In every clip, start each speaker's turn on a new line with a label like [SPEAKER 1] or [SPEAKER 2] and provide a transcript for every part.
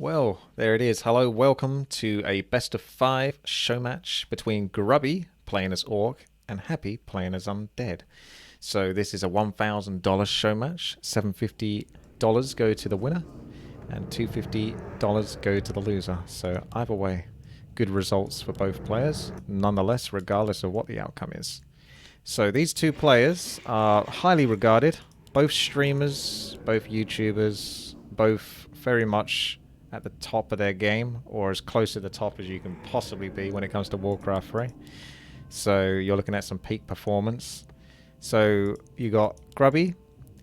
[SPEAKER 1] Well, there it is. Hello, welcome to a best of 5 show match between Grubby playing as Orc and Happy playing as Undead. So this is a $1,000 show match. $750 go to the winner and $250 go to the loser. So either way, good results for both players, nonetheless, regardless of what the outcome is. So these two players are highly regarded, both streamers, both YouTubers, both very much at the top of their game, or as close to the top as you can possibly be when it comes to Warcraft 3. So you're looking at some peak performance. So you got Grubby.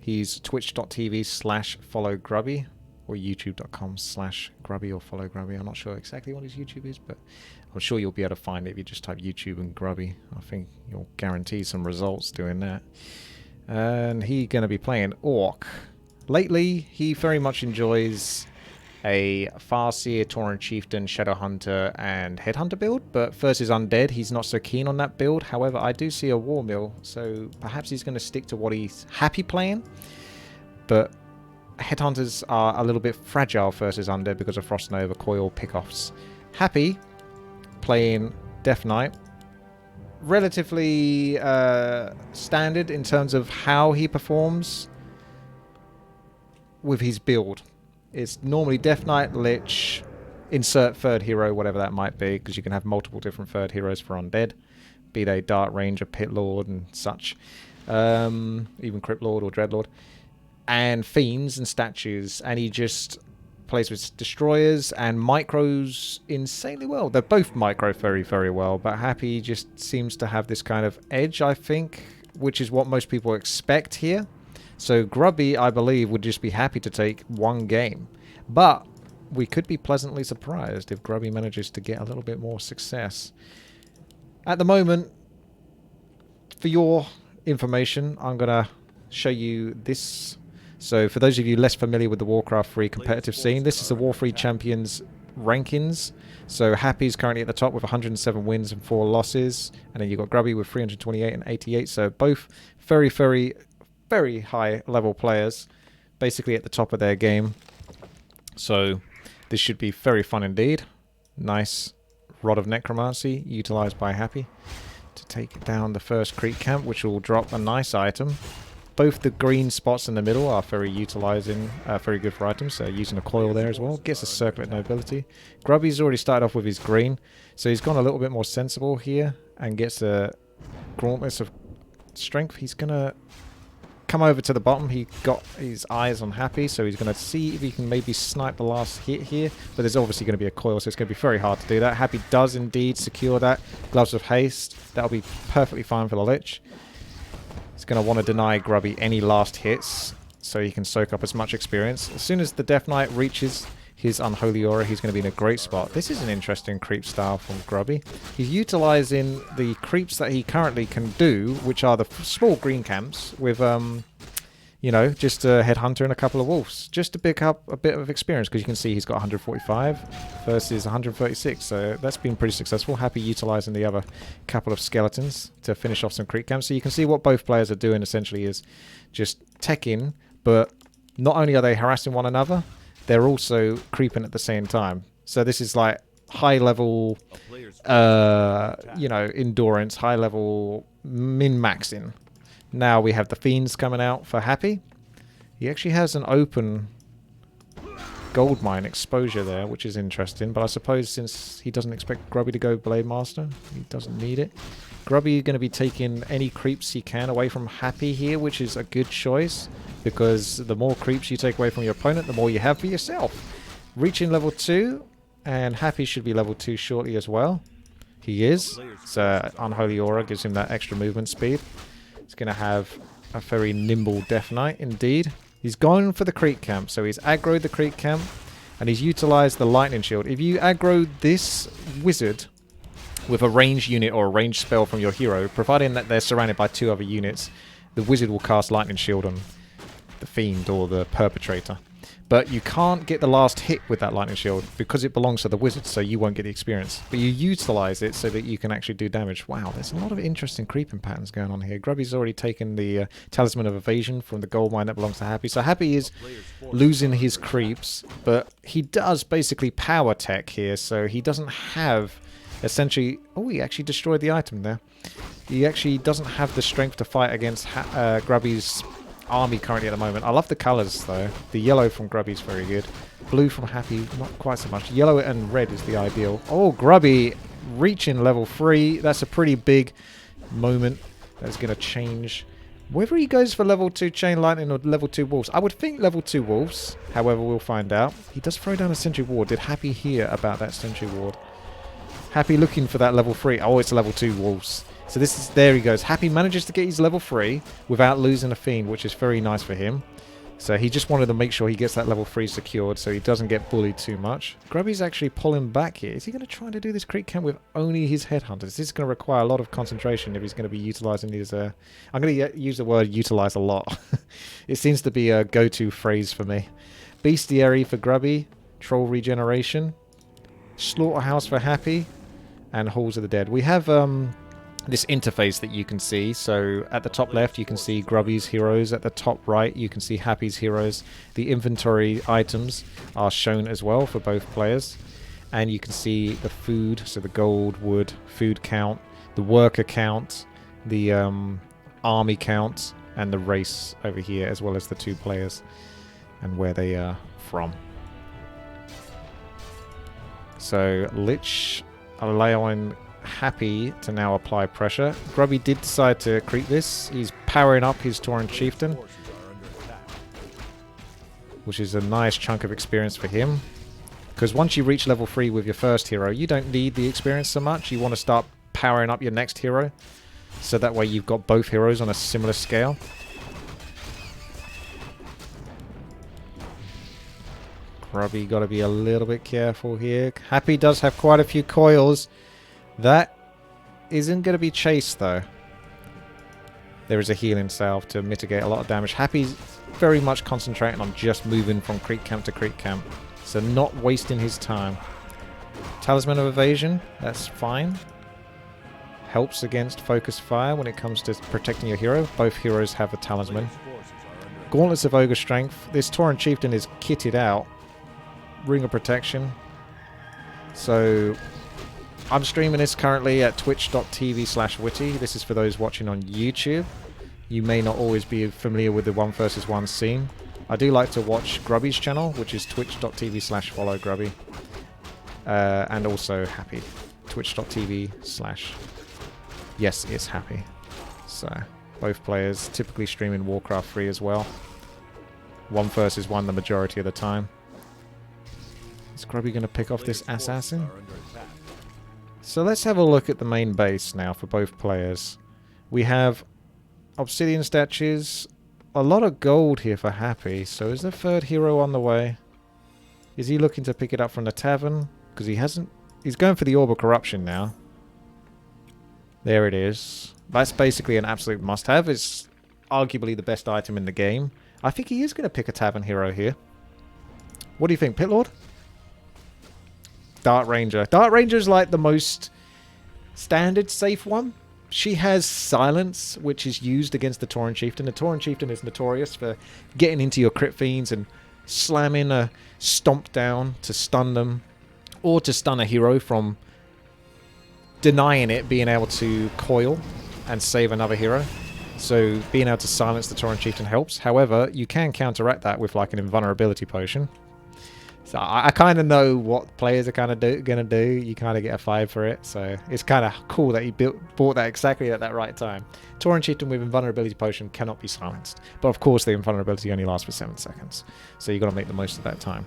[SPEAKER 1] He's twitch.tv/follow Grubby or youtube.com/Grubby or follow Grubby. I'm not sure exactly what his YouTube is, but I'm sure you'll be able to find it if you just type YouTube and Grubby. I think you'll guarantee some results doing that. And he's going to be playing Orc. Lately, he very much enjoys a Farseer, Tauren Chieftain, Shadowhunter, and Headhunter build, but versus Undead, he's not so keen on that build. However, I do see a War Mill, so perhaps he's going to stick to what he's happy playing. But Headhunters are a little bit fragile versus Undead because of Frost Nova, Coil, Pickoffs. Happy playing Death Knight. Relatively standard in terms of how he performs with his build. It's normally Death Knight, Lich, insert third hero, whatever that might be, because you can have multiple different third heroes for Undead, be they Dart Ranger, Pit Lord, and such, even Crypt Lord or Dreadlord, and Fiends and Statues, and he just plays with Destroyers and Micros insanely well. They're both Micro very, very well, but Happy just seems to have this kind of edge, I think, which is what most people expect here. So Grubby, I believe, would just be happy to take one game. But we could be pleasantly surprised if Grubby manages to get a little bit more success. At the moment, for your information, I'm going to show you this. So for those of you less familiar with the Warcraft 3 competitive scene, this is the War 3 Champions rankings. So Happy's currently at the top with 107 wins and 4 losses. And then you've got Grubby with 328 and 88. So both very, very high level players, basically at the top of their game. So this should be very fun indeed. Nice Rod of Necromancy utilized by Happy to take down the first creep camp, which will drop a nice item. Both the green spots in the middle are very very good for items, so using a coil there as well. Gets a circlet nobility. Grubby's already started off with his green, so he's gone a little bit more sensible here and gets a Gauntlet of Strength. He's going to come over to the bottom. He got his eyes on Happy, so he's going to see if he can maybe snipe the last hit here, but there's obviously going to be a coil, so it's going to be very hard to do that. Happy does indeed secure that. Gloves of Haste. That'll be perfectly fine for the Lich. He's going to want to deny Grubby any last hits so he can soak up as much experience. As soon as the Death Knight reaches his Unholy Aura, he's going to be in a great spot. This is an interesting creep style from Grubby. He's utilizing the creeps that he currently can do, which are the small green camps with, you know, just a Headhunter and a couple of Wolves, just to pick up a bit of experience, because you can see he's got 145 versus 136, so that's been pretty successful. Happy utilizing the other couple of Skeletons to finish off some creep camps. So you can see what both players are doing essentially is just teching, but not only are they harassing one another, they're also creeping at the same time. So this is like high level, you know, endurance, high level min-maxing. Now we have the Fiends coming out for Happy. He actually has an open gold mine exposure there, which is interesting. But I suppose since he doesn't expect Grubby to go Blade Master, he doesn't need it. Grubby is going to be taking any creeps he can away from Happy here, which is a good choice, because the more creeps you take away from your opponent, the more you have for yourself. Reaching level 2, and Happy should be level 2 shortly as well. He is. So Unholy Aura gives him that extra movement speed. He's going to have a very nimble Death Knight indeed. He's gone for the creep camp, so he's aggroed the creep camp, and he's utilized the lightning shield. If you aggro this wizard with a ranged unit or a ranged spell from your hero, providing that they're surrounded by 2 other units, the wizard will cast lightning shield on the Fiend or the Perpetrator. But you can't get the last hit with that lightning shield because it belongs to the wizard, so you won't get the experience. But you utilize it so that you can actually do damage. Wow, there's a lot of interesting creeping patterns going on here. Grubby's already taken the Talisman of Evasion from the gold mine that belongs to Happy. So Happy is losing his creeps, but he does basically power tech here, so he doesn't have essentially... Oh, he actually destroyed the item there. He actually doesn't have the strength to fight against Grubby's army currently at the moment. I love the colours though. The yellow from Grubby is very good. Blue from Happy, not quite so much. Yellow and red is the ideal. Oh, Grubby reaching level 3. That's a pretty big moment. That's going to change whether he goes for level 2 Chain Lightning or level 2 Wolves. I would think level 2 Wolves. However, we'll find out. He does throw down a Sentry Ward. Did Happy hear about that Sentry Ward? Happy looking for that level 3. Oh, it's level 2 Wolves. So this is, there he goes. Happy manages to get his level 3 without losing a Fiend, which is very nice for him. So he just wanted to make sure he gets that level 3 secured so he doesn't get bullied too much. Grubby's actually pulling back here. Is he going to try to do this creep camp with only his headhunters? This is going to require a lot of concentration if he's going to be utilizing his... I'm going to use the word utilize a lot. It seems to be a go-to phrase for me. Bestiary for Grubby. Troll regeneration. Slaughterhouse for Happy. And Halls of the Dead. We have... this interface that you can see. So at the top left you can see Grubby's heroes, at the top right you can see Happy's heroes. The inventory items are shown as well for both players, and you can see the food, so the gold, wood, food count, the worker count, the army count, and the race over here, as well as the 2 players and where they are from. So Lich allowing Happy to now apply pressure. Grubby did decide to creep this. He's powering up his Tauren Chieftain, which is a nice chunk of experience for him. Because once you reach level 3 with your first hero, you don't need the experience so much. You want to start powering up your next hero, so that way you've got both heroes on a similar scale. Grubby got to be a little bit careful here. Happy does have quite a few coils. That isn't going to be chased though. There is a healing salve to mitigate a lot of damage. Happy's very much concentrating on just moving from creep camp to creep camp, so not wasting his time. Talisman of Evasion, that's fine. Helps against focus fire when it comes to protecting your hero. Both heroes have a talisman. Gauntlets of Ogre Strength. This Tauren Chieftain is kitted out. Ring of Protection. So... I'm streaming this currently at twitch.tv/witty. This is for those watching on YouTube. You may not always be familiar with the 1 versus 1 scene. I do like to watch Grubby's channel, which is twitch.tv/followgrubby. And also Happy. Twitch.tv/ yes, it's Happy. So, both players typically streaming Warcraft 3 as well. 1 versus 1 the majority of the time. Is Grubby going to pick off this assassin? So let's have a look at the main base now for both players. We have obsidian statues, a lot of gold here for Happy. So is the 3rd hero on the way? Is he looking to pick it up from the tavern? Because he hasn't... He's going for the Orb of Corruption now. There it is. That's basically an absolute must-have. It's arguably the best item in the game. I think he is going to pick a tavern hero here. What do you think, Pitlord? Dart Ranger. Dart Ranger is like the most standard safe one. She has silence, which is used against the Tauren Chieftain. The Tauren Chieftain is notorious for getting into your crit fiends and slamming a stomp down to stun them, or to stun a hero from denying it being able to coil and save another hero. So being able to silence the Tauren Chieftain helps. However, you can counteract that with like an invulnerability potion. So I kind of know what players are kind of going to do. You kind of get a 5 for it. So it's kind of cool that he bought that exactly at that right time. Tauren Chieftain with Invulnerability Potion cannot be silenced. But of course the Invulnerability only lasts for 7 seconds. So you've got to make the most of that time.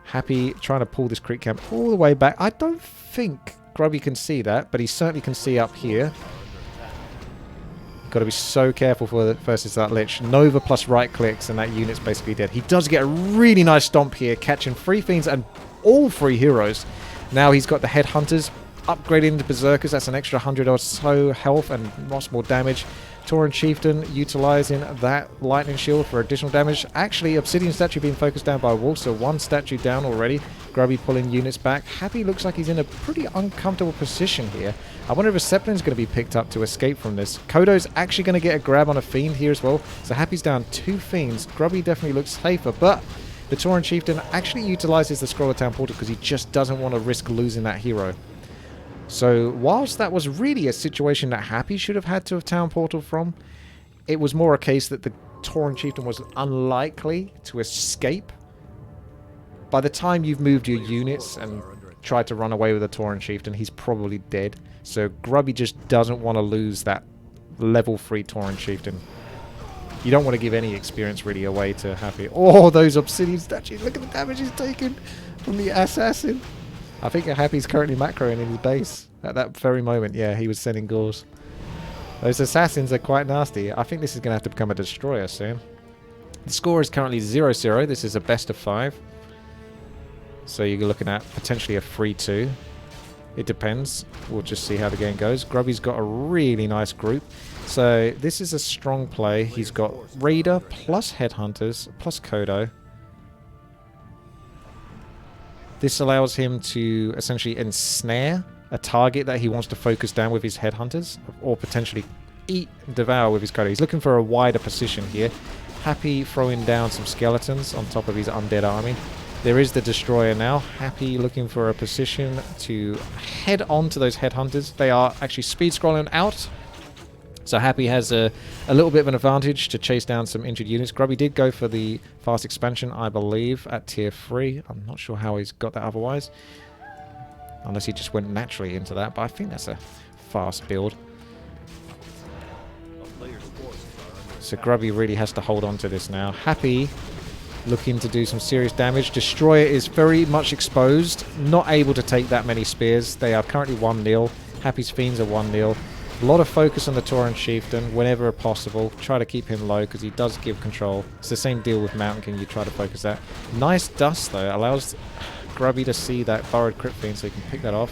[SPEAKER 1] Happy trying to pull this creep camp all the way back. I don't think Grubby can see that, but he certainly can see up here. Got to be so careful for versus that Lich. Nova plus right clicks and that unit's basically dead. He does get a really nice stomp here, catching 3 fiends and all 3 heroes. Now he's got the Headhunters upgrading into Berserkers. That's an extra 100 or so health and lots more damage. Tauren Chieftain utilizing that lightning shield for additional damage. Actually, Obsidian statue being focused down by a wolf, so one statue down already. Grubby pulling units back. Happy looks like he's in a pretty uncomfortable position here. I wonder if a Zeppelin's going to be picked up to escape from this. Kodo's actually going to get a grab on a Fiend here as well. So Happy's down 2 Fiends. Grubby definitely looks safer, but the Tauren Chieftain actually utilizes the Scroll of Town Portal because he just doesn't want to risk losing that hero. So whilst that was really a situation that Happy should have had to have Town Portal from, it was more a case that the Tauren Chieftain was unlikely to escape. By the time you've moved your units and tried to run away with the Tauren Chieftain, he's probably dead. So Grubby just doesn't want to lose that level 3 Tauren Chieftain. You don't want to give any experience really away to Happy. Oh, those Obsidian statues. Look at the damage he's taken from the Assassin. I think Happy's currently macroing in his base. At that very moment, yeah, he was sending gauls. Those Assassins are quite nasty. I think this is going to have to become a Destroyer soon. The score is currently 0-0. This is a best of 5. So you're looking at potentially a 3-2. It depends. We'll just see how the game goes. Grubby's got a really nice group. So this is a strong play. He's got Raider plus Headhunters plus Kodo. This allows him to essentially ensnare a target that he wants to focus down with his Headhunters, or potentially eat and devour with his Kodo. He's looking for a wider position here. Happy throwing down some skeletons on top of his undead army. There is the Destroyer now. Happy looking for a position to head on to those Headhunters. They are actually speed scrolling out. So Happy has a little bit of an advantage to chase down some injured units. Grubby did go for the fast expansion, I believe, at tier 3. I'm not sure how he's got that otherwise. Unless he just went naturally into that. But I think that's a fast build. So Grubby really has to hold on to this now. Happy looking to do some serious damage. Destroyer is very much exposed. Not able to take that many spears. They are currently 1-0. Happy's Fiends are 1-0. A lot of focus on the Tauren Chieftain whenever possible. Try to keep him low because he does give control. It's the same deal with Mountain King. You try to focus that. Nice dust though. Allows Grubby to see that Burrowed Crypt Fiend so he can pick that off.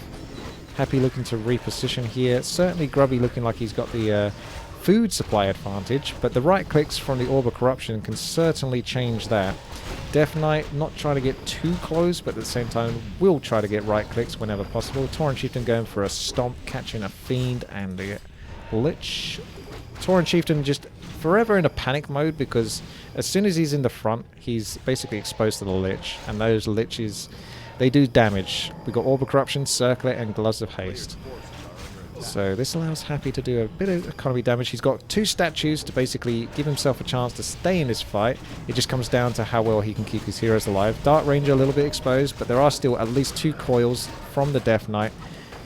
[SPEAKER 1] Happy looking to reposition here. Certainly Grubby looking like he's got the food supply advantage, but the right clicks from the Orb of Corruption can certainly change that. Death Knight not trying to get too close, but at the same time will try to get right clicks whenever possible. Tauren Chieftain going for a stomp, catching a Fiend and a Lich. Tauren Chieftain just forever in a panic mode because as soon as he's in the front, he's basically exposed to the Lich, and those Liches, they do damage. We've got Orb of Corruption, Circlet, and Gloves of Haste. So this allows Happy to do a bit of economy damage. He's got 2 statues to basically give himself a chance to stay in this fight. It just comes down to how well he can keep his heroes alive. Dark Ranger a little bit exposed, but there are still at least 2 coils from the Death Knight.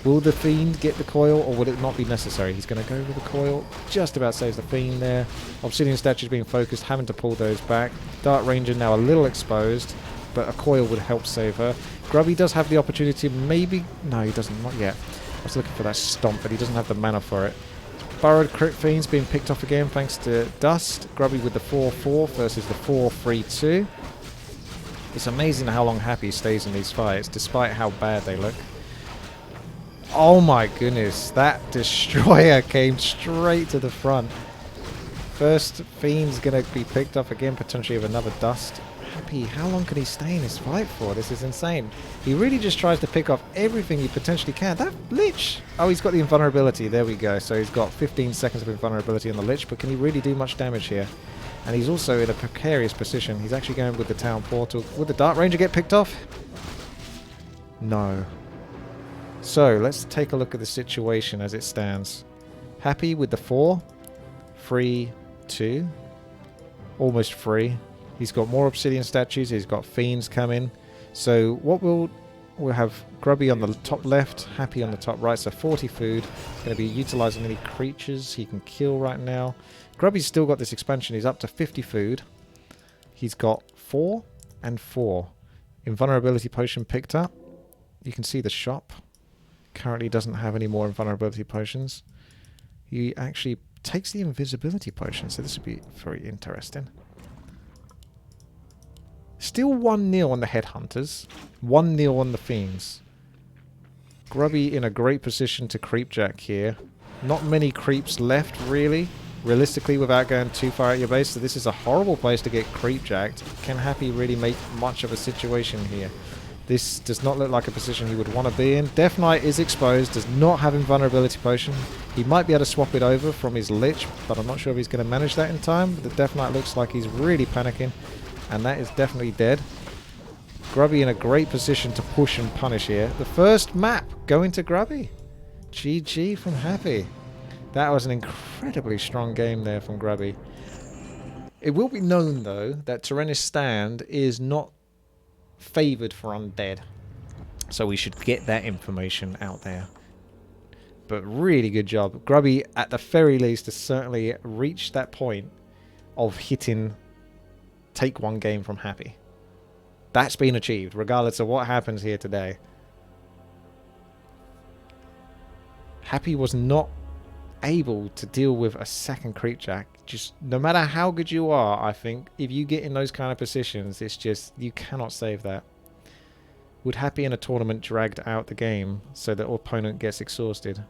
[SPEAKER 1] Will the Fiend get the coil, or will it not be necessary? He's going to go with the coil. Just about saves the Fiend there. Obsidian statues being focused, having to pull those back. Dark Ranger now a little exposed, but a coil would help save her. Grubby does have the opportunity, maybe... No, he doesn't, not yet. I was looking for that stomp, but he doesn't have the mana for it. Burrowed Crypt Fiends being picked off again thanks to Dust. Grubby with the 4-4 versus the 4-3-2. It's amazing how long Happy stays in these fights, despite how bad they look. Oh my goodness, that Destroyer came straight to the front. First Fiend's going to be picked off again, potentially with another Dust. Happy, how long can he stay in this fight for? This is insane. He really just tries to pick off everything he potentially can. That Lich! Oh, he's got the invulnerability. There we go. So he's got 15 seconds of invulnerability on the Lich, but can he really do much damage here? And he's also in a precarious position. He's actually going with the Town Portal. Will the Dark Ranger get picked off? No. So, let's take a look at the situation as it stands. Happy with the 4. 3, 2. Almost 3. He's got more Obsidian statues. He's got Fiends coming. So what we'll have Grubby on the top left, Happy on the top right. So 40 food. He's going to be utilizing any creatures he can kill right now. Grubby's still got this expansion. He's up to 50 food. He's got 4 and 4. Invulnerability potion picked up. You can see the shop. Currently doesn't have any more invulnerability potions. He actually takes the invisibility potion. So this would be very interesting. Still 1-0 on the Headhunters. 1-0 on the Fiends. Grubby in a great position to creepjack here. Not many creeps left, really. realistically without going too far out your base. So this is a horrible place to get creep jacked. Can Happy really make much of a situation here? This does not look like a position he would want to be in. Death Knight is exposed, does not have invulnerability potion. He might be able to swap it over from his Lich, but I'm not sure if he's going to manage that in time. The Death Knight looks like he's really panicking, and that is definitely dead. Grubby in a great position to push and punish here. The first map going to Grubby. GG from Happy. That was an incredibly strong game there from Grubby. It will be known, though, that Tyrannus Stand is not favoured for undead. So we should get that information out there. But really good job. Grubby, at the very least, has certainly reached that point of hitting take one game from Happy. That's been achieved, regardless of what happens here today. Happy was not able to deal with a second creep jack. Just no matter how good you are, I think if you get in those kind of positions, it's just you cannot save that. Would Happy in a tournament dragged out the game so that opponent gets exhausted?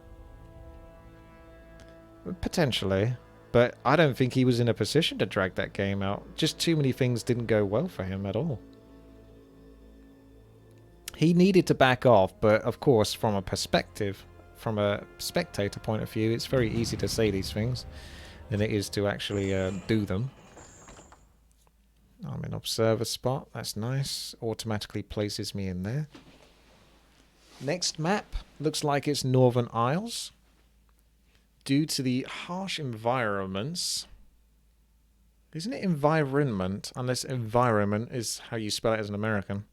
[SPEAKER 1] Potentially, but I don't think he was in a position to drag that game out. Just too many things didn't go well for him at all. He needed to back off, but of course from a perspective, from a spectator point of view, it's very easy to say these things than it is to actually do them. I'm in observer spot, that's nice. Automatically places me in there. Next map looks like it's Northern Isles. Due to the harsh environments. Isn't it environment? Unless environment is how you spell it as an American.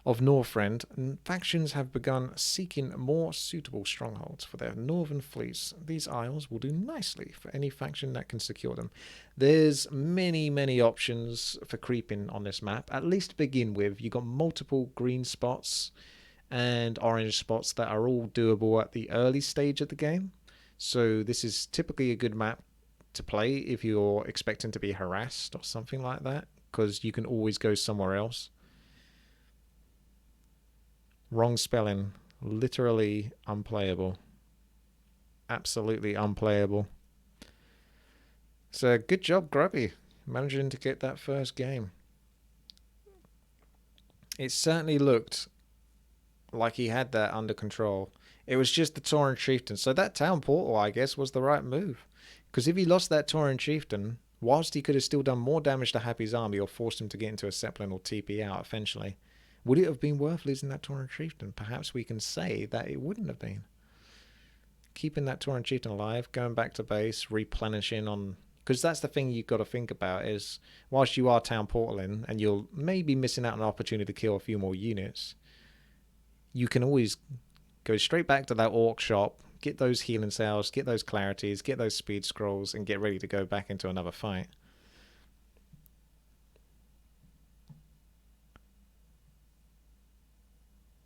[SPEAKER 1] Of Northrend, factions have begun seeking more suitable strongholds for their northern fleets. These isles will do nicely for any faction that can secure them. There's many options for creeping on this map. At least to begin with, you've got multiple green spots and orange spots that are all doable at the early stage of the game. So this is typically a good map to play if you're expecting to be harassed or something like that, because you can always go somewhere else. Wrong spelling. Literally unplayable. Absolutely unplayable. So good job, Grubby, managing to get that first game. It certainly looked like he had that under control. It was just the Tauren Chieftain. So that town portal, I guess, was the right move. Because if he lost that Tauren Chieftain, whilst he could have still done more damage to Happy's army or forced him to get into a Zeppelin or TP out eventually, would it have been worth losing that Tauren Chieftain? Perhaps we can say that it wouldn't have been. Keeping that Tauren Chieftain alive, going back to base, replenishing on... Because that's the thing you've got to think about is, whilst you are town portaling, and you'll maybe missing out on an opportunity to kill a few more units, you can always go straight back to that orc shop, get those healing cells, get those clarities, get those speed scrolls, and get ready to go back into another fight.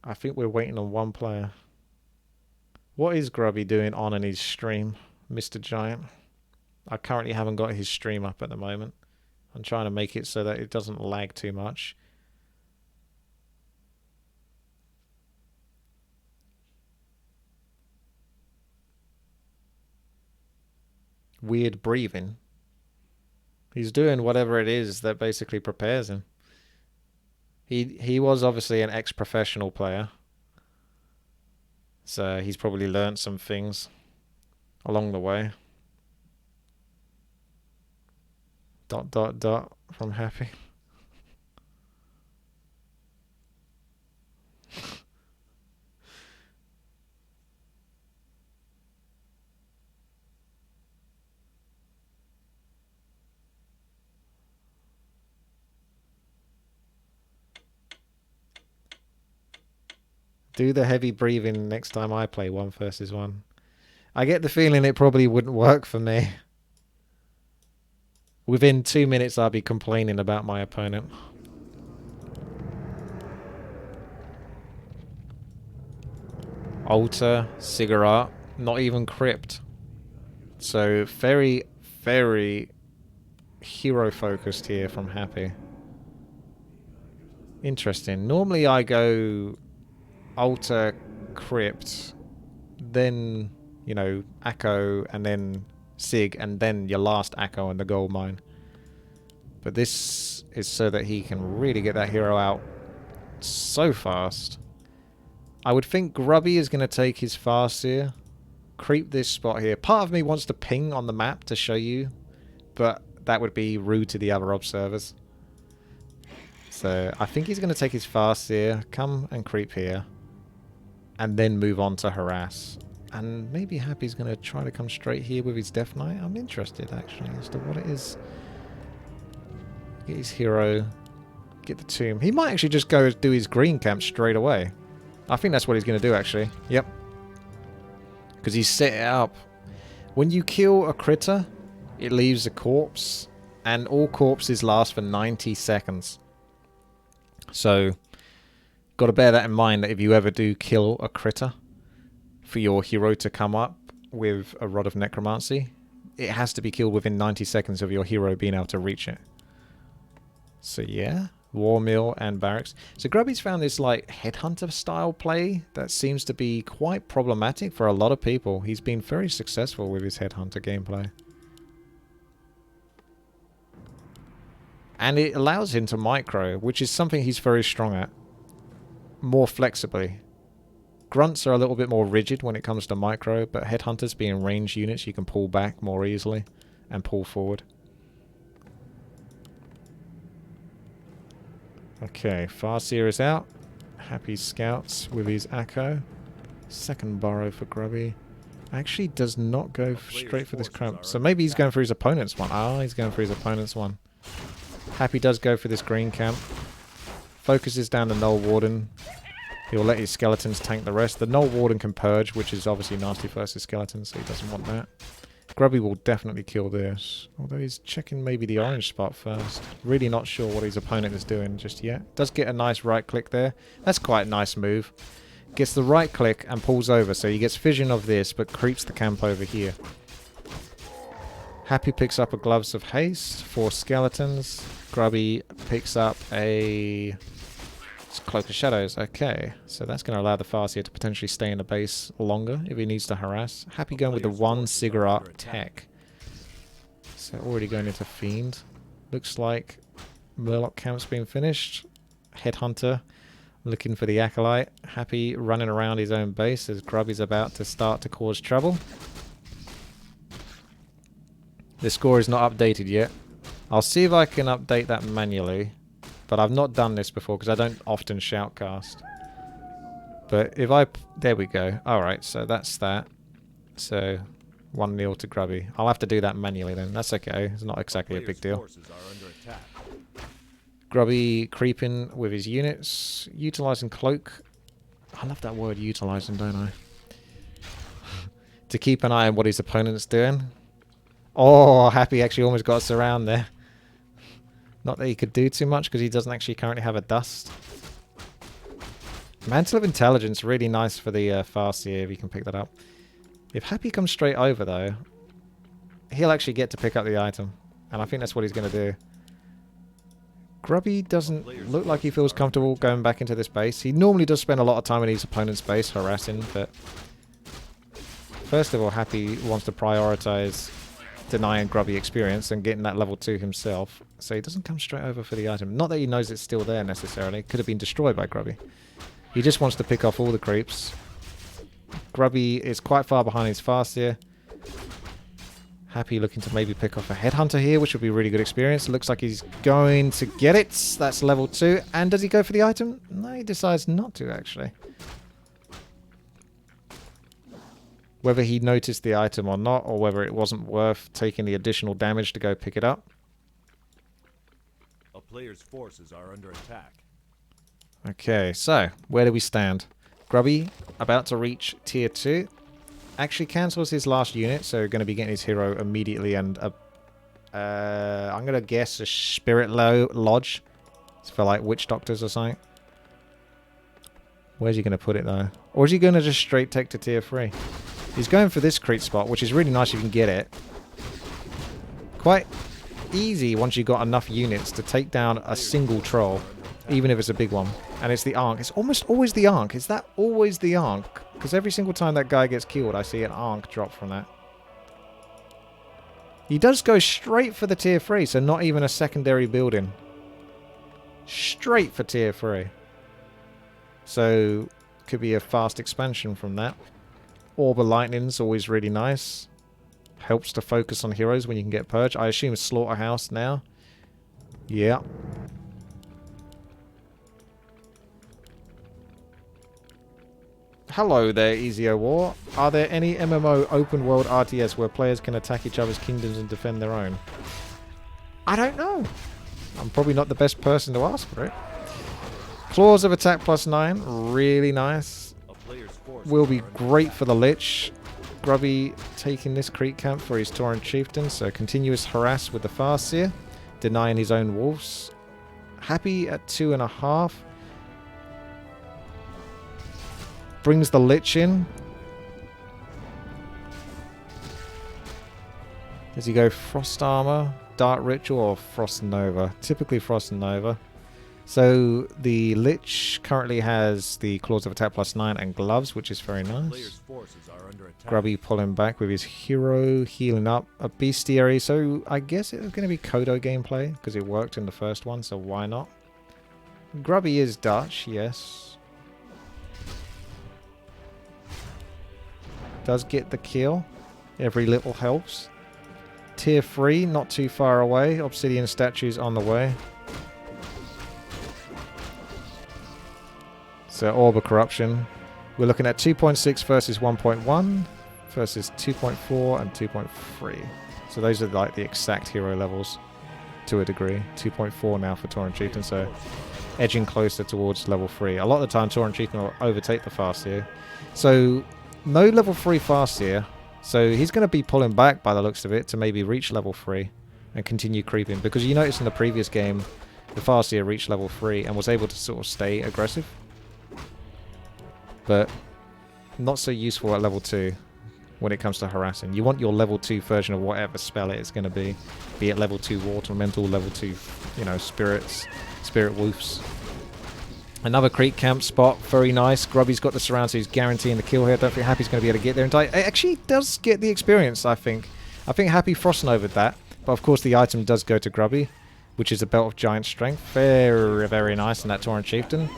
[SPEAKER 1] I think we're waiting on one player. What is Grubby doing on in his stream, Mr. Giant? I currently haven't got his stream up at the moment. I'm trying to make it so that it doesn't lag too much. Weird breathing. He's doing whatever it is that basically prepares him. He was obviously an ex-professional player. So he's probably learnt some things along the way. ... from Happy. Do the heavy breathing next time I play 1 versus 1. I get the feeling it probably wouldn't work for me. Within 2 minutes I'll be complaining about my opponent. Altar, Cigarette, not even Crypt. So very hero focused here from Happy. Interesting. Normally I go Altar, Crypt, then, you know, Acco and then Sig and then your last Acco and the gold mine. But this is so that he can really get that hero out so fast. I would think Grubby is going to take his Farseer, creep this spot here. Part of me wants to ping on the map to show you, but that would be rude to the other observers. So I think he's going to take his Farseer, come and creep here, and then move on to harass. And maybe Happy's going to try to come straight here with his Death Knight. I'm interested, actually, as to what it is. Get his hero, get the tomb. He might actually just go do his green camp straight away. I think that's what he's going to do, actually. Yep. Because he's set it up. When you kill a critter, it leaves a corpse. And all corpses last for 90 seconds. So, got to bear that in mind, that if you ever do kill a critter, for your hero to come up with a Rod of Necromancy, it has to be killed within 90 seconds of your hero being able to reach it. So yeah, War Mill and Barracks. So Grubby's found this like Headhunter style play that seems to be quite problematic for a lot of people. He's been very successful with his Headhunter gameplay. And it allows him to micro, which is something he's very strong at. More flexibly. Grunts are a little bit more rigid when it comes to micro, but Headhunters being range units, you can pull back more easily and pull forward. Okay, Farseer is out. Happy Scouts with his Acco. Second burrow for Grubby. Actually does not go straight for this cramp. So maybe he's going for his opponent's one. Ah, he's going for his opponent's one. Happy does go for this green camp. Focuses down the Null Warden. He'll let his skeletons tank the rest. The Null Warden can purge, which is obviously nasty versus skeletons, so he doesn't want that. Grubby will definitely kill this. Although he's checking maybe the orange spot first. Really not sure what his opponent is doing just yet. Does get a nice right click there. That's quite a nice move. Gets the right click and pulls over. So he gets vision of this, but creeps the camp over here. Happy picks up a Gloves of Haste for skeletons. Grubby picks up a Cloak of Shadows. Okay, so that's going to allow the Farseer to potentially stay in the base longer if he needs to harass. Happy going with the one Cigarette tech. So already going into Fiend. Looks like Murloc camp's been finished. Headhunter looking for the Acolyte. Happy running around his own base as Grubby's about to start to cause trouble. The score is not updated yet. I'll see if I can update that manually. But I've not done this before because I don't often shoutcast. But if I... There we go. Alright, so that's that. So, 1-0 to Grubby. I'll have to do that manually then. That's okay. It's not exactly a big deal. Grubby creeping with his units. Utilising Cloak. I love that word, utilising, don't I? To keep an eye on what his opponent's doing. Oh, Happy actually almost got us around there. Not that he could do too much because he doesn't actually currently have a dust. Mantle of Intelligence, really nice for the Farseer if you can pick that up. If Happy comes straight over though, he'll actually get to pick up the item. And I think that's what he's going to do. Grubby doesn't look like he feels comfortable going back into this base. He normally does spend a lot of time in his opponent's base harassing, but... First of all, Happy wants to prioritize denying Grubby experience and getting that level 2 himself. So he doesn't come straight over for the item. Not that he knows it's still there necessarily. Could have been destroyed by Grubby. He just wants to pick off all the creeps. Grubby is quite far behind his Farseer. Happy looking to maybe pick off a Headhunter here, which would be a really good experience. Looks like he's going to get it. That's level 2. And does he go for the item? No, he decides not to actually. Whether he noticed the item or not, or whether it wasn't worth taking the additional damage to go pick it up.
[SPEAKER 2] A player's forces are under attack.
[SPEAKER 1] Okay, so where do we stand? Grubby about to reach tier 2. Actually cancels his last unit, so going to be getting his hero immediately and I'm going to guess a Spirit Lodge. It's for like witch doctors or something. Where's he going to put it though? Or is he going to just straight take to tier 3? He's going for this creep spot, which is really nice if you can get it. Quite easy once you've got enough units to take down a single troll. even if it's a big one. And it's the Ankh. It's almost always the Ankh. Is that always the Ankh? Because every single time that guy gets killed, I see an Ankh drop from that. He does go straight for the tier 3, so not even a secondary building. Straight for tier 3. So, could be a fast expansion from that. Orb of Lightning's always really nice. Helps to focus on heroes when you can get Purge. I assume Slaughterhouse now. Yeah. Hello there, Ezio War. Are there any MMO open world RTS where players can attack each other's kingdoms and defend their own? I don't know. I'm probably not the best person to ask for it. Claws of Attack +9, really nice. Will be great for the Lich. Grubby taking this creep camp for his Tauren Chieftain, so continuous harass with the Farseer, denying his own wolves. Happy at 2.5. Brings the Lich in. Does he go Frost Armor, Dark Ritual, or Frost Nova? Typically Frost Nova. So the Lich currently has the Claws of Attack +9 and gloves, which is very nice. Grubby pulling back with his hero, healing up a bestiary. So I guess it's going to be Kodo gameplay because it worked in the first one, so why not? Grubby is Dutch, yes. Does get the kill. Every little helps. Tier 3, not too far away. Obsidian statues on the way. So Orb of Corruption. We're looking at 2.6 versus 1.1 versus 2.4 and 2.3. So those are like the exact hero levels to a degree. 2.4 now for Tauren Chieftain, so edging closer towards level 3. A lot of the time Tauren Chieftain will overtake the Farseer. So no level 3 Farseer. So he's going to be pulling back by the looks of it to maybe reach level 3 and continue creeping. Because you notice in the previous game, the Farseer reached level 3 and was able to sort of stay aggressive. But not so useful at level 2 when it comes to harassing. You want your level 2 version of whatever spell it's going to be it level 2 Water Elemental, level 2, you know, Spirits, Spirit Wolves. Another creep camp spot, very nice. Grubby's got the surround, so he's guaranteeing the kill here. Don't think Happy's going to be able to get there and die. It actually does get the experience, I think. I think Happy Frost Nova'd that, but of course the item does go to Grubby, which is a Belt of Giant Strength. Very, very nice in that Tauren Chieftain.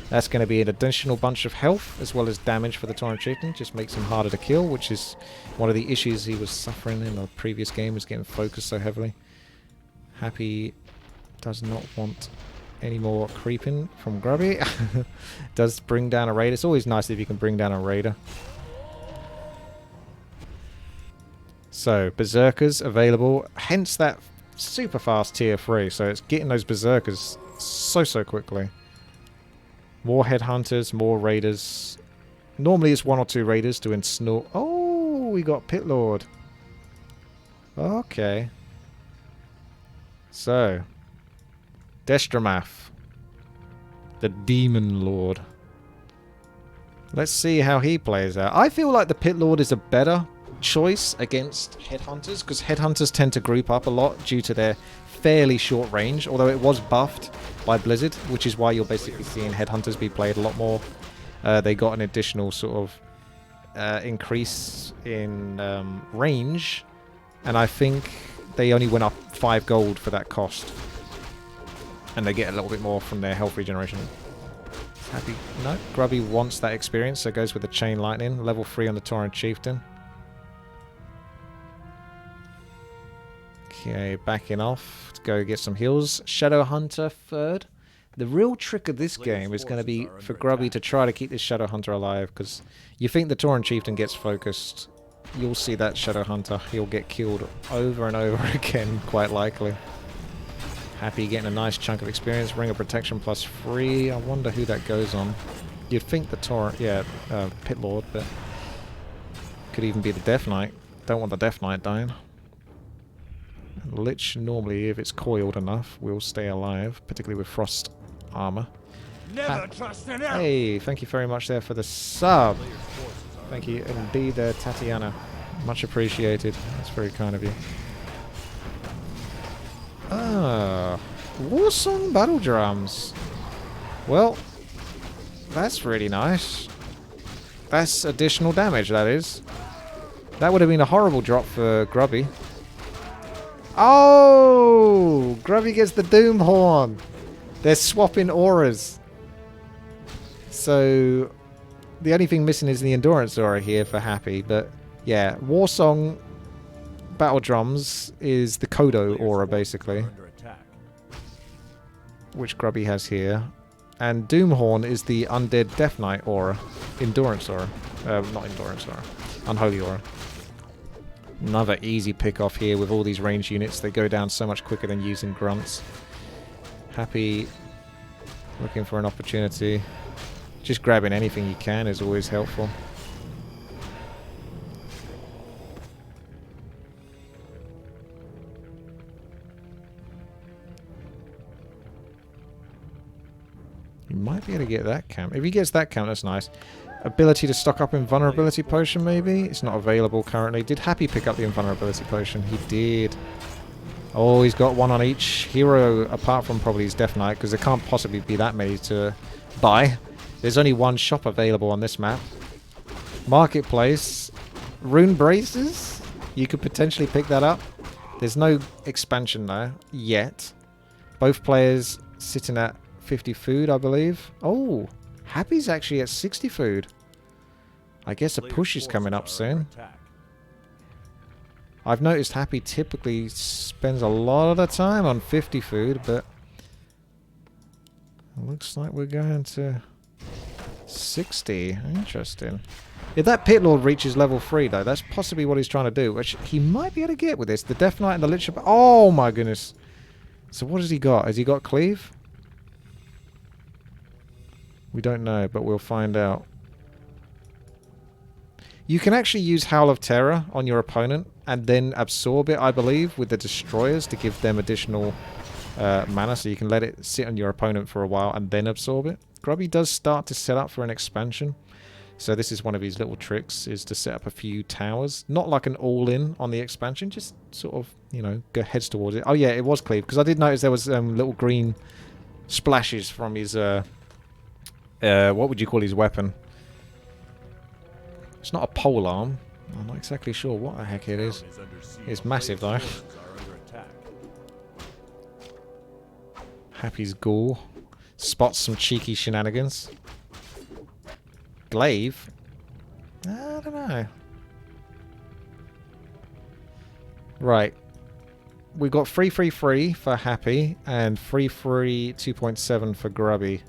[SPEAKER 1] That's going to be an additional bunch of health as well as damage for the Tauren Chieftain. Just makes him harder to kill, which is one of the issues he was suffering in the previous game, was getting focused so heavily. Happy does not want any more creeping from Grubby. Does bring down a raider. It's always nice if you can bring down a raider. So, Berserkers available. Hence that super fast tier 3. So it's getting those Berserkers so quickly. More Headhunters, more Raiders. Normally it's 1 or 2 Raiders doing snort. Oh, we got Pit Lord. Okay. So, Destramath, the Demon Lord. Let's see how he plays out. I feel like the Pit Lord is a better choice against Headhunters, because Headhunters tend to group up a lot due to their fairly short range, although it was buffed by Blizzard, which is why you're basically seeing Headhunters be played a lot more. They got an additional sort of increase in range, and I think they only went up 5 gold for that cost. And they get a little bit more from their health regeneration. Happy? No. Grubby wants that experience, so goes with the Chain Lightning. Level 3 on the Tauren Chieftain. Okay, backing off to go get some heals. Shadow Hunter third. The real trick of this game is going to be for Grubby to try to keep this Shadow Hunter alive, because you think the Tauren Chieftain gets focused, you'll see that Shadow Hunter, he'll get killed over and over again, quite likely. Happy getting a nice chunk of experience. Ring of Protection +3. I wonder who that goes on. You'd think the Tauren, yeah, Pit Lord, but could even be the Death Knight. Don't want the Death Knight dying. Lich normally, if it's coiled enough, will stay alive, particularly with Frost Armor.
[SPEAKER 2] Never trust an elf.
[SPEAKER 1] Hey, thank you very much there for the sub. Thank you indeed there, Tatiana. Much appreciated. That's very kind of you. Ah, Warsong Battle Drums. Well, that's really nice. That's additional damage, that is. That would have been a horrible drop for Grubby. Oh! Grubby gets the Doom Horn. They're swapping auras. So, the only thing missing is the Endurance aura here for Happy. But, yeah, Warsong Battle Drums is the Kodo aura, basically. Which Grubby has here. And Doomhorn is the Undead Death Knight aura. Endurance aura. Not Endurance aura. Unholy aura. Another easy pick off here with all these range units. They go down so much quicker than using grunts. Happy looking for an opportunity. Just grabbing anything you can is always helpful. He might be able to get that camp. If he gets that camp, that's nice. Ability to stock up Invulnerability Potion, maybe? It's not available currently. Did Happy pick up the Invulnerability Potion? He did. Oh, he's got one on each hero, apart from probably his Death Knight, because there can't possibly be that many to buy. There's only one shop available on this map. Marketplace. Rune Braces? You could potentially pick that up. There's no expansion, though, yet. Both players sitting at 50 food, I believe. Oh, Happy's actually at 60 food. I guess a push is coming up soon. I've noticed Happy typically spends a lot of the time on 50 food, but it looks like we're going to 60. Interesting. If that Pit Lord reaches level 3, though, that's possibly what he's trying to do, which he might be able to get with this. The Death Knight and the Lich... Oh, my goodness. So what has he got? Has he got Cleave? We don't know, but we'll find out. You can actually use Howl of Terror on your opponent and then absorb it, I believe, with the Destroyers to give them additional mana, so you can let it sit on your opponent for a while and then absorb it. Grubby does start to set up for an expansion, so this is one of his little tricks, is to set up a few towers. Not like an all-in on the expansion, just sort of, you know, go heads towards it. Oh yeah, it was Cleave, because I did notice there was little green splashes from his... what would you call his weapon? It's not a pole arm. I'm not exactly sure what the heck it is. It's massive though. Happy's Ghoul spots some cheeky shenanigans. Glaive? I don't know. Right. We've got 333 for Happy and 3-3 2.7 for Grubby.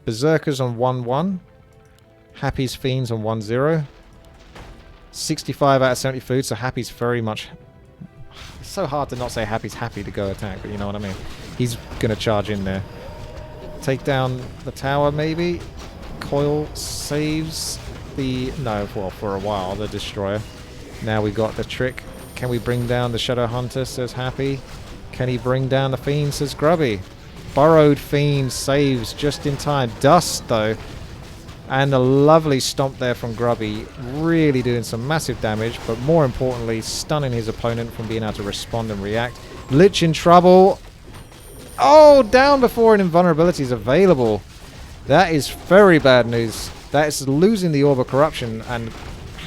[SPEAKER 1] Berserkers on 1-1. Happy's Fiends on 1-0. 65 out of 70 food, so Happy's very much... It's so hard to not say Happy's happy to go attack, but you know what I mean. He's going to charge in there. Take down the tower, maybe. Coil saves the... No, well, for a while, the Destroyer. Now we got the trick. Can we bring down the Shadow Hunter, says Happy. Can he bring down the Fiend, says Grubby. Burrowed Fiend saves just in time. Dust, though. And a lovely stomp there from Grubby. Really doing some massive damage, but more importantly, stunning his opponent from being able to respond and react. Lich in trouble. Oh, down before an invulnerability is available. That is very bad news. That is losing the Orb of Corruption, and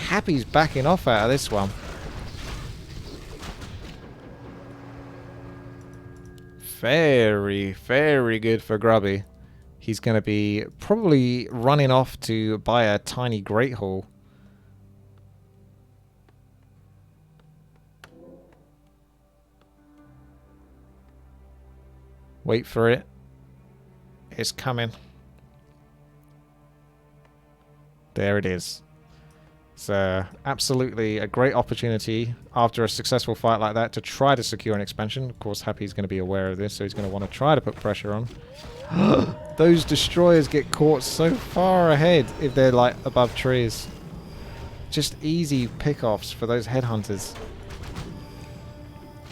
[SPEAKER 1] Happy's backing off out of this one. Very, very good for Grubby. He's going to be probably running off to buy a tiny Great Hall. Wait for it. It's coming. There it is. So, absolutely a great opportunity after a successful fight like that to try to secure an expansion. Of course, Happy's going to be aware of this, so he's going to want to try to put pressure on. Those Destroyers get caught so far ahead if they're like above trees. Just easy pickoffs for those headhunters.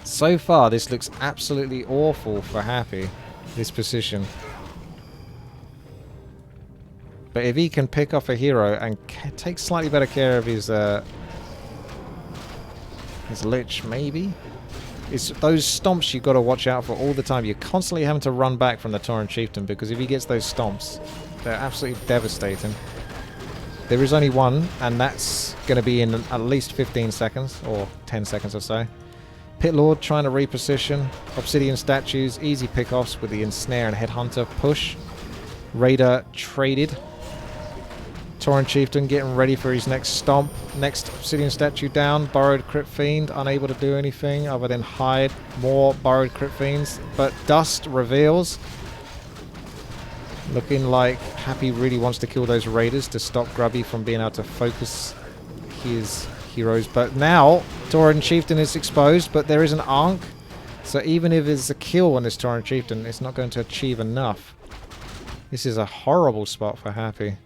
[SPEAKER 1] So far, this looks absolutely awful for Happy, this position. But if he can pick off a hero and take slightly better care of his Lich, maybe? It's those stomps you've got to watch out for all the time. You're constantly having to run back from the Tauren Chieftain because if he gets those stomps, they're absolutely devastating. There is only one, and that's going to be in at least 15 seconds, or 10 seconds or so. Pit Lord trying to reposition. Obsidian statues, easy pickoffs with the Ensnare and Headhunter push. Raider traded. Tauren Chieftain getting ready for his next stomp. Next Obsidian statue down. Burrowed Crypt Fiend, unable to do anything other than hide more Burrowed Crypt Fiends. But Dust reveals. Looking like Happy really wants to kill those Raiders to stop Grubby from being able to focus his heroes. But now, Tauren Chieftain is exposed, but there is an Ankh. So even if it's a kill on this Tauren Chieftain, it's not going to achieve enough. This is a horrible spot for Happy.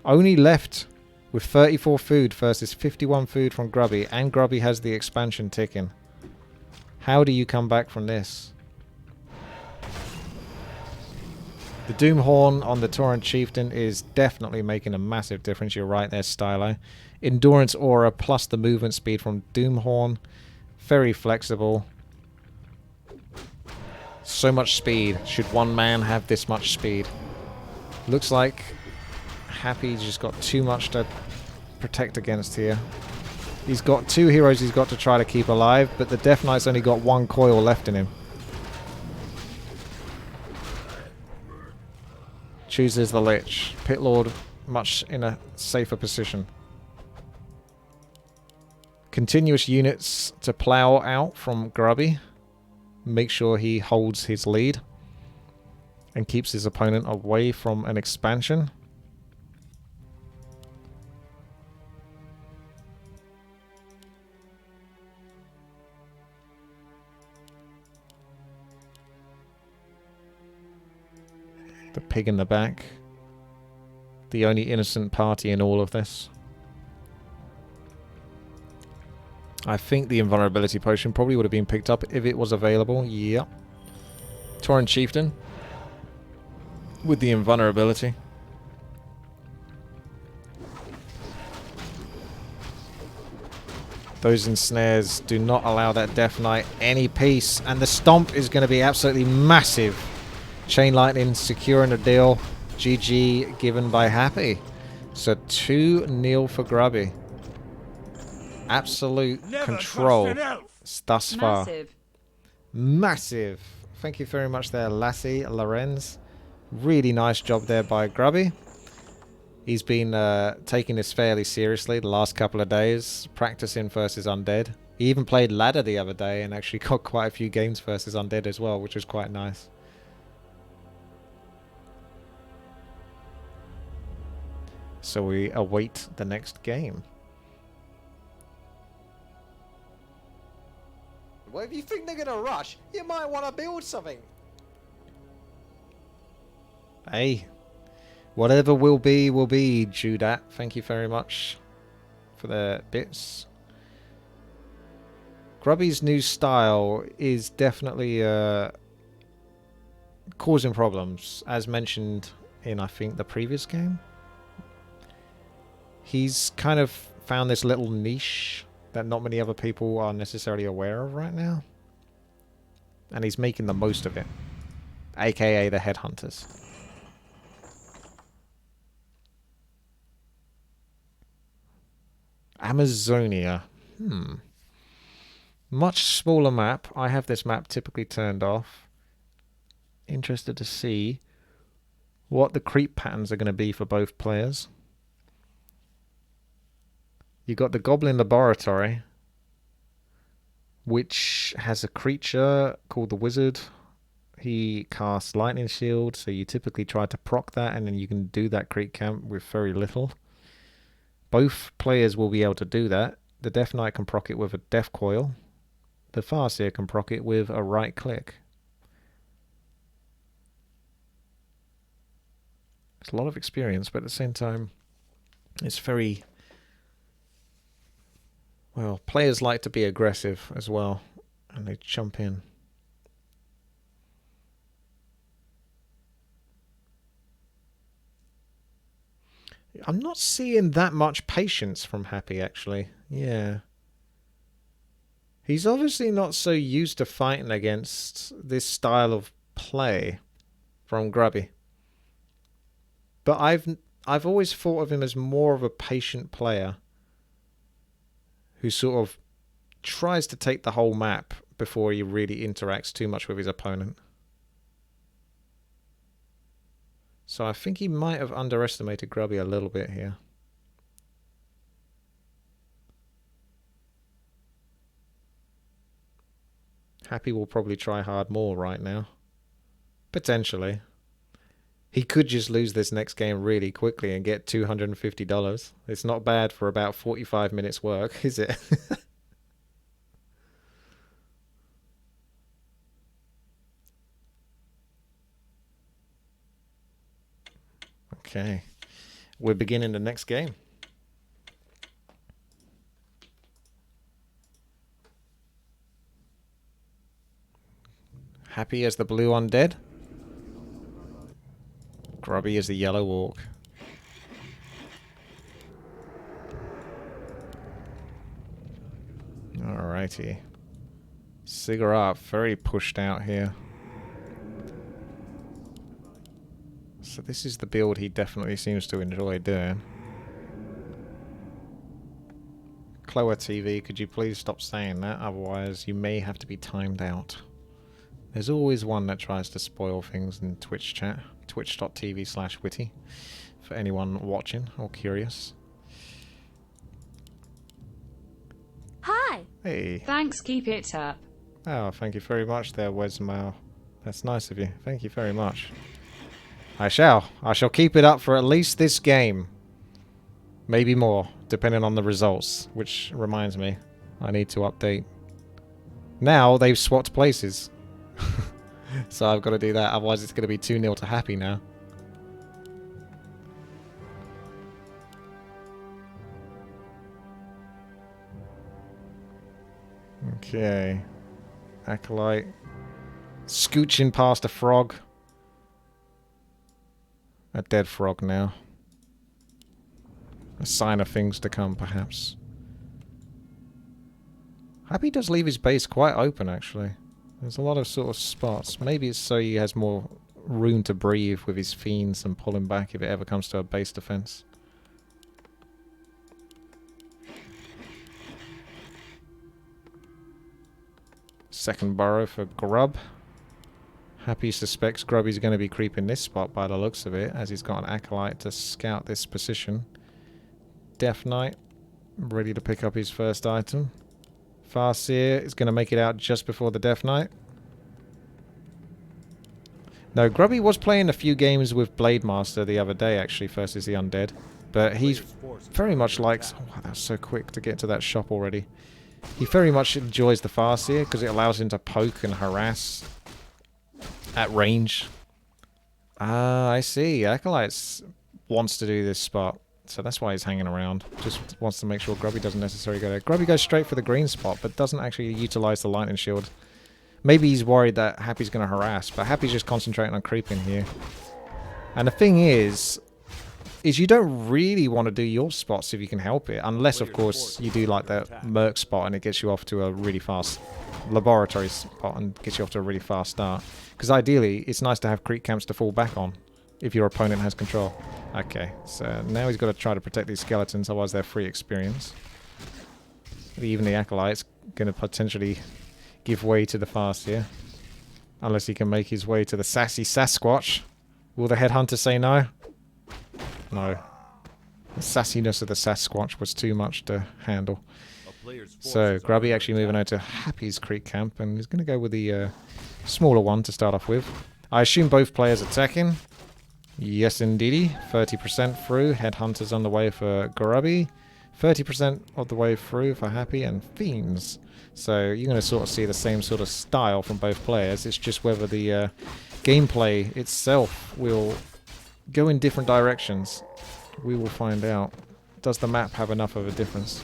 [SPEAKER 1] Only left with 34 food versus 51 food from Grubby, and Grubby has the expansion ticking. How do you come back from this? The Doom Horn on the Tauren Chieftain is definitely making a massive difference. You're right there, Stylo. Endurance Aura plus the movement speed from Doom Horn. Very flexible. So much speed. Should one man have this much speed? Looks like Happy just got too much to protect against here. He's got two heroes he's got to try to keep alive, but the Death Knight's only got one coil left in him. Chooses the Lich. Pit Lord much in a safer position. Continuous units to plow out from Grubby. Make sure he holds his lead and keeps his opponent away from an expansion. The pig in the back. The only innocent party in all of this. I think the invulnerability potion probably would have been picked up if it was available. Yep. Tauren Chieftain with the invulnerability. Those ensnares do not allow that Death Knight any peace, and the stomp is going to be absolutely massive. Chain Lightning securing the deal. GG given by Happy. So 2-0 for Grubby. Absolute control thus far.
[SPEAKER 3] Massive.
[SPEAKER 1] Massive. Thank you very much there, Lassie Lorenz. Really nice job there by Grubby. He's been taking this fairly seriously the last couple of days, practicing versus Undead. He even played Ladder the other day and actually got quite a few games versus Undead as well, which was quite nice. So we await the next game.
[SPEAKER 4] Well, if you think they're gonna rush, you might want to build something.
[SPEAKER 1] Hey, whatever will be, Judat. Thank you very much for the bits. Grubby's new style is definitely causing problems, as mentioned in, I think, the previous game. He's kind of found this little niche that not many other people are necessarily aware of right now. And he's making the most of it. AKA the Headhunters. Amazonia. Much smaller map. I have this map typically turned off. Interested to see what the creep patterns are going to be for both players. You got the Goblin Laboratory, which has a creature called the Wizard. He casts Lightning Shield, so you typically try to proc that, and then you can do that creep camp with very little. Both players will be able to do that. The Death Knight can proc it with a Death Coil. The Farseer can proc it with a right click. It's a lot of experience, but at the same time, it's very... Well, players like to be aggressive as well, and they jump in. I'm not seeing that much patience from Happy, actually. Yeah. He's obviously not so used to fighting against this style of play from Grubby. But I've always thought of him as more of a patient player who sort of tries to take the whole map before he really interacts too much with his opponent. So I think he might have underestimated Grubby a little bit here. Happy will probably try hard more right now. Potentially. He could just lose this next game really quickly and get $250. It's not bad for about 45 minutes work, is it? Okay. We're beginning the next game. Happy as the blue undead. Grubby as the yellow orc. Alrighty. Cigarette very pushed out here. So this is the build he definitely seems to enjoy doing. Cloa TV, could you please stop saying that? Otherwise you may have to be timed out. There's always one that tries to spoil things in Twitch chat. Twitch.tv/witty. For anyone watching or curious.
[SPEAKER 3] Hi!
[SPEAKER 1] Hey.
[SPEAKER 3] Thanks, keep it up.
[SPEAKER 1] Oh, thank you very much there, Wesmail. That's nice of you. Thank you very much. I shall keep it up for at least this game. Maybe more, depending on the results. Which reminds me, I need to update. Now they've swapped places. So I've got to do that, otherwise it's going to be 2-0 to Happy now. Okay. Acolyte. Scooching past a frog. A dead frog now. A sign of things to come, perhaps. Happy does leave his base quite open, actually. There's a lot of sort of spots. Maybe it's so he has more room to breathe with his fiends and pull him back if it ever comes to a base defense. Second burrow for Grub. Happy suspects Grubby's going to be creeping this spot by the looks of it, as he's got an Acolyte to scout this position. Death Knight, ready to pick up his first item. Farseer is going to make it out just before the Death Knight. No, Grubby was playing a few games with Blade Master the other day, actually, versus the Undead. But he's very much likes... Oh, wow, that was so quick to get to that shop already. He very much enjoys the Farseer because it allows him to poke and harass at range. Ah, I see. Acolytes wants to do this spot. So that's why he's hanging around. Just wants to make sure Grubby doesn't necessarily go there. Grubby goes straight for the green spot, but doesn't actually utilize the lightning shield. Maybe he's worried that Happy's going to harass, but Happy's just concentrating on creeping here. And the thing is you don't really want to do your spots if you can help it. Unless, of course, you do like that Merc spot and it gets you off to a really fast laboratory spot and gets you off to a really fast start. Because ideally, it's nice to have creep camps to fall back on if your opponent has control. Okay, so now he's got to try to protect these skeletons, otherwise they're free experience. Even the Acolyte's going to potentially give way to the Farseer. Unless he can make his way to the sassy Sasquatch. Will the Headhunter say no? No. The sassiness of the Sasquatch was too much to handle. So, Grubby actually moving out to Happy's creep camp, and he's going to go with the smaller one to start off with. I assume both players attacking. Yes, indeedy. 30% through. Headhunters on the way for Grubby. 30% of the way through for Happy and Fiends. So you're going to sort of see the same sort of style from both players. It's just whether the gameplay itself will go in different directions. We will find out. Does the map have enough of a difference?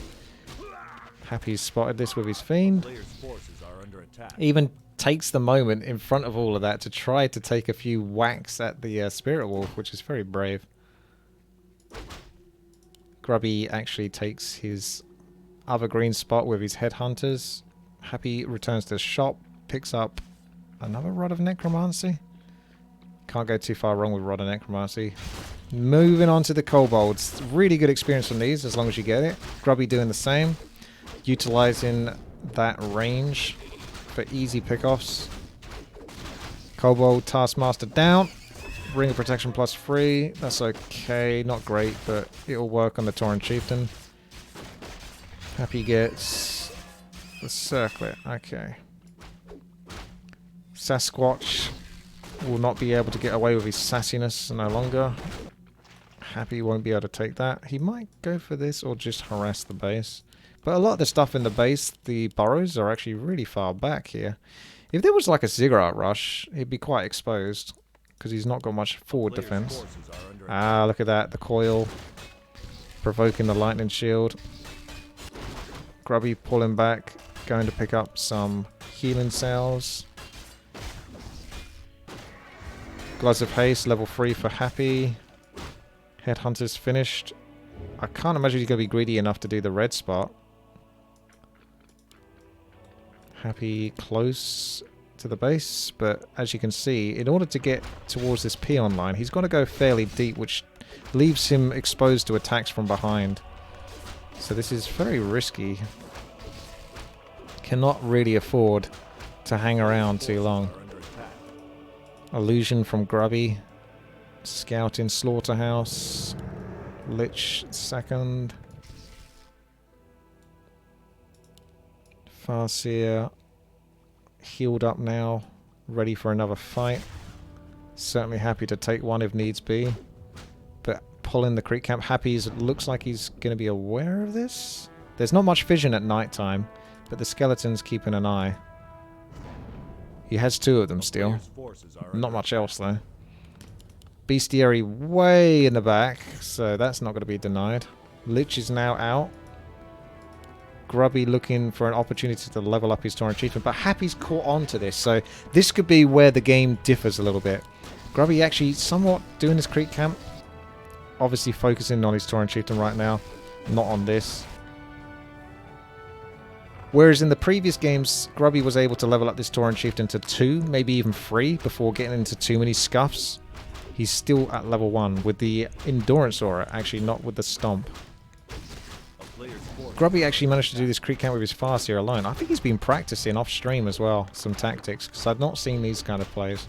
[SPEAKER 1] Happy's spotted this with his Fiend. Even takes the moment in front of all of that to try to take a few whacks at the Spirit Wolf, which is very brave. Grubby actually takes his other green spot with his Headhunters. Happy returns to the shop, picks up another Rod of Necromancy. Can't go too far wrong with Rod of Necromancy. Moving on to the kobolds. Really good experience from these as long as you get it. Grubby doing the same. Utilizing that range for easy pickoffs. Kobold Taskmaster down. Ring of Protection +3. That's okay. Not great, but it'll work on the Tauren Chieftain. Happy gets the Circlet. Okay. Sasquatch will not be able to get away with his sassiness no longer. Happy won't be able to take that. He might go for this or just harass the base. But a lot of the stuff in the base, the burrows, are actually really far back here. If there was like a Ziggurat rush, he'd be quite exposed. Because he's not got much forward defense. Ah, look at that. The coil. Provoking the lightning shield. Grubby pulling back. Going to pick up some healing cells. Gloves of Haste, level 3 for Happy. Headhunter's finished. I can't imagine he's going to be greedy enough to do the red spot. Happy close to the base, but as you can see, in order to get towards this peon line, he's got to go fairly deep, which leaves him exposed to attacks from behind. So this is very risky. Cannot really afford to hang around too long. Illusion from Grubby. Scouting Slaughterhouse. Lich second. Farseer healed up now, ready for another fight. Certainly happy to take one if needs be. But pulling the creep camp. Happy looks like he's going to be aware of this. There's not much vision at night time, but the skeleton's keeping an eye. He has 2 of them still. Not much else though. Bestiary way in the back, so that's not going to be denied. Lich is now out. Grubby looking for an opportunity to level up his Tauren Chieftain, but Happy's caught on to this, so this could be where the game differs a little bit. Grubby actually somewhat doing his creep camp. Obviously focusing on his Tauren Chieftain right now, not on this. Whereas in the previous games, Grubby was able to level up this Tauren Chieftain to 2, maybe even 3, before getting into too many scuffs. He's still at level 1 with the Endurance Aura, actually not with the Stomp. Grubby actually managed to do this creep camp with his Farseer alone. I think he's been practicing off stream as well, some tactics, because I've not seen these kind of plays.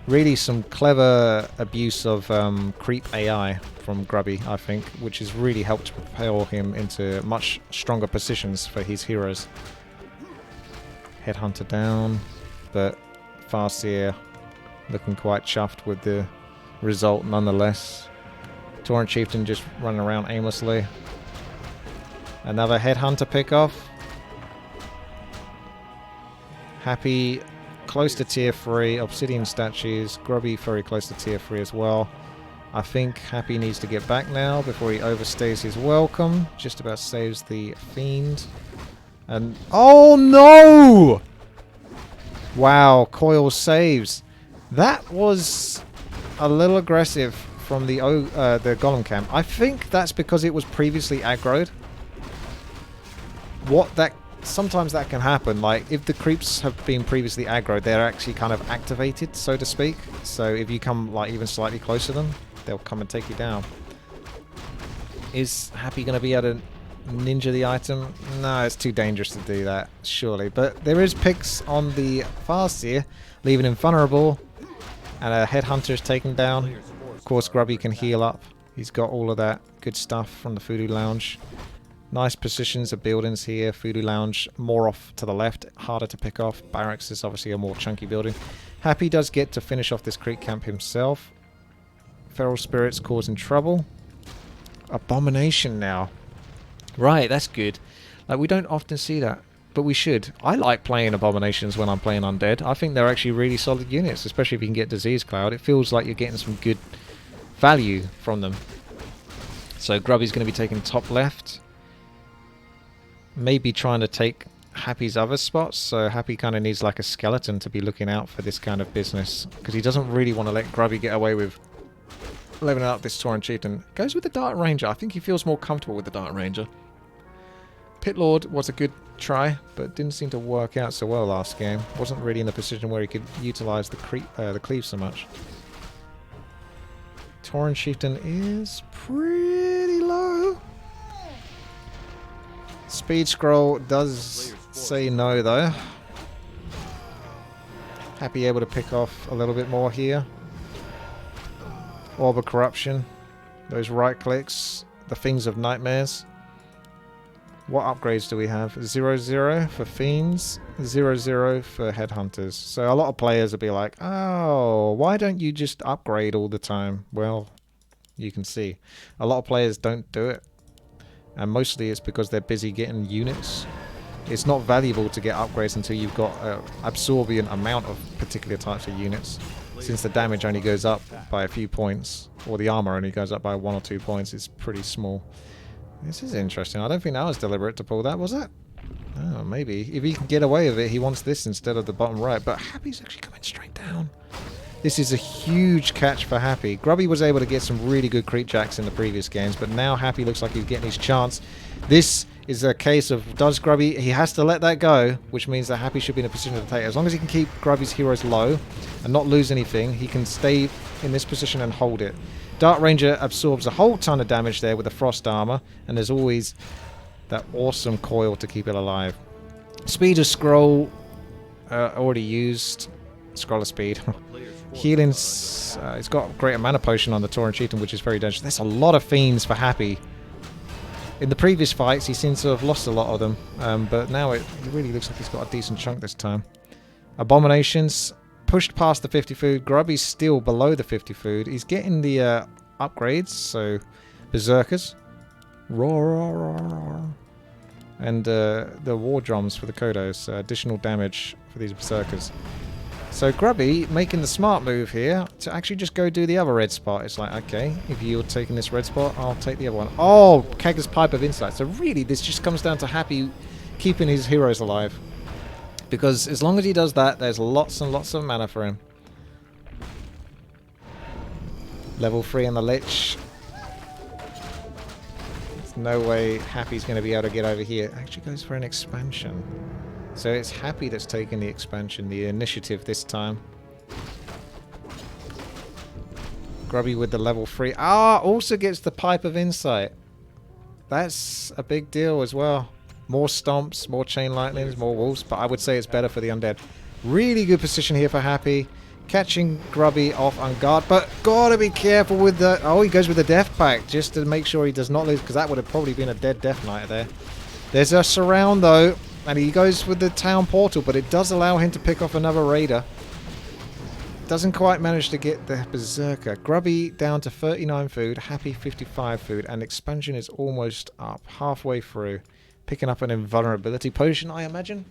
[SPEAKER 1] Really some clever abuse of creep AI from Grubby, I think, which has really helped propel him into much stronger positions for his heroes. Headhunter down, but Farseer looking quite chuffed with the result nonetheless. Tauren Chieftain just running around aimlessly. Another Headhunter pickoff. Happy close to tier 3. Obsidian statues. Grubby very close to tier 3 as well. I think Happy needs to get back now before he overstays his welcome. Just about saves the Fiend. And oh no! Wow, Coil saves. That was a little aggressive from the Golem camp. I think that's because it was previously aggroed. Sometimes that can happen. Like if the creeps have been previously aggroed, they're actually kind of activated, so to speak. So if you come like even slightly close to them, they'll come and take you down. Is Happy going to be able to ninja the item? No, it's too dangerous to do that, surely. But there is picks on the Farseer, leaving him vulnerable. And a Headhunter is taken down. Of course, Grubby can heal up. He's got all of that good stuff from the Voodoo Lounge. Nice positions of buildings here. Voodoo Lounge more off to the left, harder to pick off. Barracks is obviously a more chunky building. Happy does get to finish off this creep camp himself. Feral Spirits causing trouble. Abomination now. Right, that's good. Like, we don't often see that, but we should. I like playing Abominations when I'm playing Undead. I think they're actually really solid units, especially if you can get Disease Cloud. It feels like you're getting some good value from them. So Grubby's going to be taking top left. Maybe trying to take Happy's other spots, so Happy kind of needs like a skeleton to be looking out for this kind of business, because he doesn't really want to let Grubby get away with leveling up this Tauren Chieftain. Goes with the Dark Ranger. I think he feels more comfortable with the Dark Ranger. Pit Lord was a good try, but didn't seem to work out so well last game. Wasn't really in the position where he could utilize the cleave so much. Tauren Chieftain is pretty low. Speed scroll does say no though. Happy able to pick off a little bit more here. Orb of Corruption. Those right clicks. The Things of Nightmares. What upgrades do we have? 0-0 for Fiends. 0-0 for Headhunters. So a lot of players will be like, oh, why don't you just upgrade all the time? Well, you can see. A lot of players don't do it. And mostly it's because they're busy getting units. It's not valuable to get upgrades until you've got an absorbent amount of particular types of units. Since the damage only goes up by a few points, or the armor only goes up by 1 or 2 points, it's pretty small. This is interesting. I don't think that was deliberate to pull that, was it? Oh, maybe. If he can get away with it, he wants this instead of the bottom right. But Happy's actually coming straight down. This is a huge catch for Happy. Grubby was able to get some really good creep jacks in the previous games, but now Happy looks like he's getting his chance. This is a case of, does Grubby, he has to let that go, which means that Happy should be in a position to take it. As long as he can keep Grubby's heroes low and not lose anything, he can stay in this position and hold it. Dark Ranger absorbs a whole ton of damage there with the frost armor, and there's always that awesome coil to keep it alive. Speed of scroll, already used. Scroll of speed. Healing's, it's got greater mana potion on the Tauren Chieftain, which is very dangerous. There's a lot of fiends for Happy. In the previous fights, he seems to have lost a lot of them, but now it really looks like he's got a decent chunk this time. Abominations, pushed past the 50 food. Grubby's still below the 50 food. He's getting the upgrades, so Berserkers. Roar, roar, roar, roar. And the war drums for the Kodos, additional damage for these Berserkers. So Grubby making the smart move here to actually just go do the other red spot. It's like, okay, if you're taking this red spot, I'll take the other one. Oh, Kagger's Pipe of Insight. So really, this just comes down to Happy keeping his heroes alive. Because as long as he does that, there's lots and lots of mana for him. Level 3 on the Lich. There's no way Happy's going to be able to get over here. Actually goes for an expansion. So it's Happy that's taking the expansion, the initiative this time. Grubby with the level 3. Ah, also gets the Pipe of Insight. That's a big deal as well. More stomps, more chain lightnings, more wolves, but I would say it's better for the undead. Really good position here for Happy. Catching Grubby off on guard, but gotta be careful with the... Oh, he goes with the Death Pact just to make sure he does not lose, because that would have probably been a dead Death Knight there. There's a surround though. And he goes with the town portal, but it does allow him to pick off another raider. Doesn't quite manage to get the Berserker. Grubby down to 39 food, Happy 55 food, and expansion is almost up, halfway through. Picking up an invulnerability potion, I imagine.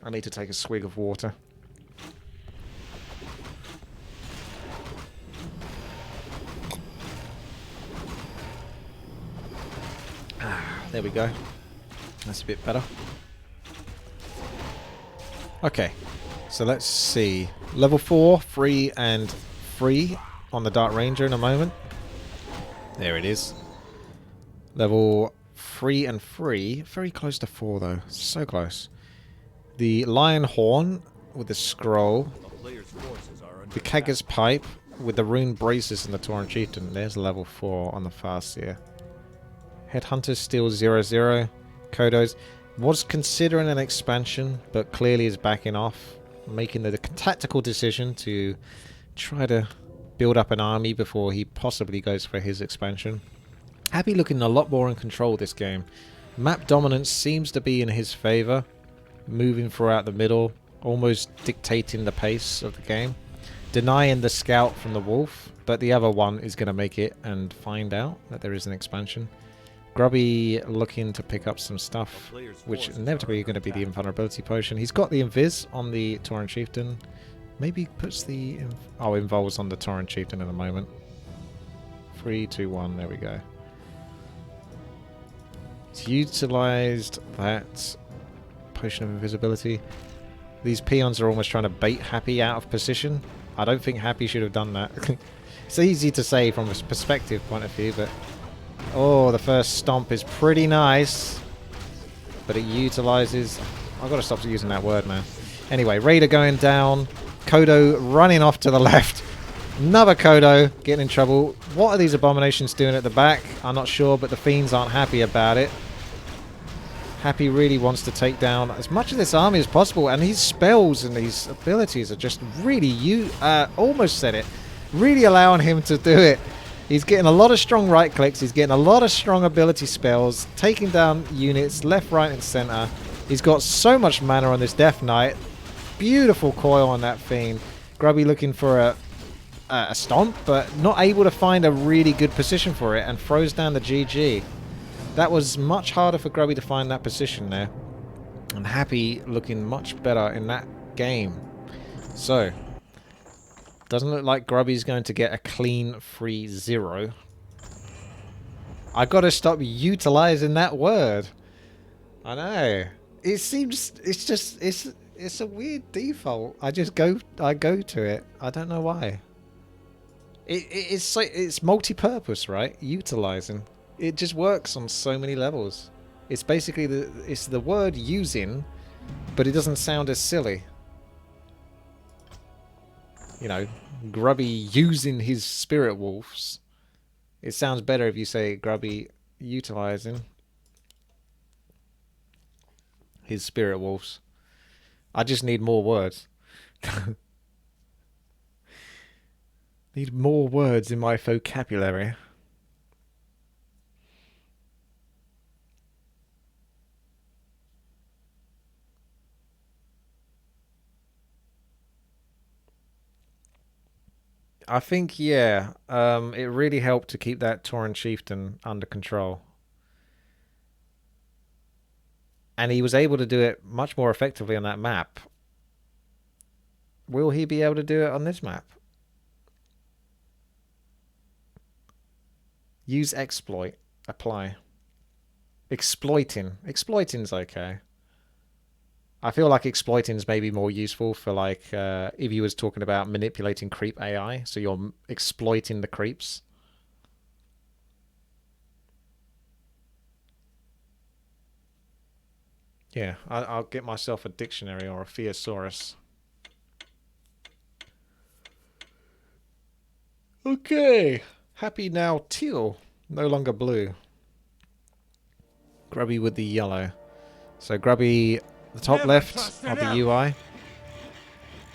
[SPEAKER 1] I need to take a swig of water. There we go. That's a bit better. Okay, so let's see. Level 4, 3 and 3 on the Dark Ranger in a moment. There it is. Level 3 and 3. Very close to 4 though. So close. The Lion Horn with the scroll. The Kagger's Pipe with the rune braces and the Tauren Chieftain. There's level 4 on the Farseer. Headhunters still 0-0. Kodos. Was considering an expansion, but clearly is backing off, making the tactical decision to try to build up an army before he possibly goes for his expansion. Happy looking a lot more in control this game. Map dominance seems to be in his favour, moving throughout the middle, almost dictating the pace of the game. Denying the scout from the wolf, but the other one is going to make it and find out that there is an expansion. Grubby looking to pick up some stuff, which inevitably is going to be the invulnerability potion. He's got the invis on the Tauren Chieftain. Maybe puts the... invulns on the Tauren Chieftain in a moment. 3, 2, 1, there we go. He's utilised that potion of invisibility. These peons are almost trying to bait Happy out of position. I don't think Happy should have done that. It's easy to say from a perspective point of view, but... Oh, the first stomp is pretty nice. but it utilizes... I've got to stop using that word, man. Anyway, Raider going down. Kodo running off to the left. Another Kodo getting in trouble. What are these abominations doing at the back? I'm not sure, but the fiends aren't happy about it. Happy really wants to take down as much of this army as possible, and his spells and his abilities are just really, almost said it, really allowing him to do it. He's getting a lot of strong right clicks, he's getting a lot of strong ability spells, taking down units left, right and center. He's got so much mana on this Death Knight. Beautiful coil on that fiend. Grubby looking for a stomp, but not able to find a really good position for it, and throws down the GG. That was much harder for Grubby to find that position there. And Happy looking much better in that game. So, doesn't look like Grubby's going to get a clean 3-0. I gotta stop utilizing that word. I know. It seems, it's a weird default. I go to it. I don't know why. It's multi-purpose, right? Utilizing. It just works on so many levels. It's basically it's the word using, but it doesn't sound as silly. You know, Grubby using his spirit wolves. It sounds better if you say Grubby utilizing his spirit wolves. I just need more words. Need more words in my vocabulary. I think, yeah, it really helped to keep that Tauren Chieftain under control. And he was able to do it much more effectively on that map. Will he be able to do it on this map? Use exploit. Apply. Exploiting. Exploiting's okay. I feel like exploiting is maybe more useful for, like, if you was talking about manipulating creep AI, so you're exploiting the creeps. Yeah, I'll get myself a dictionary or a thesaurus. Okay. Happy now teal, no longer blue. Grubby with the yellow. So Grubby... The top
[SPEAKER 2] Never
[SPEAKER 1] left
[SPEAKER 2] trust
[SPEAKER 1] of
[SPEAKER 2] an
[SPEAKER 1] the
[SPEAKER 2] elf.
[SPEAKER 1] UI.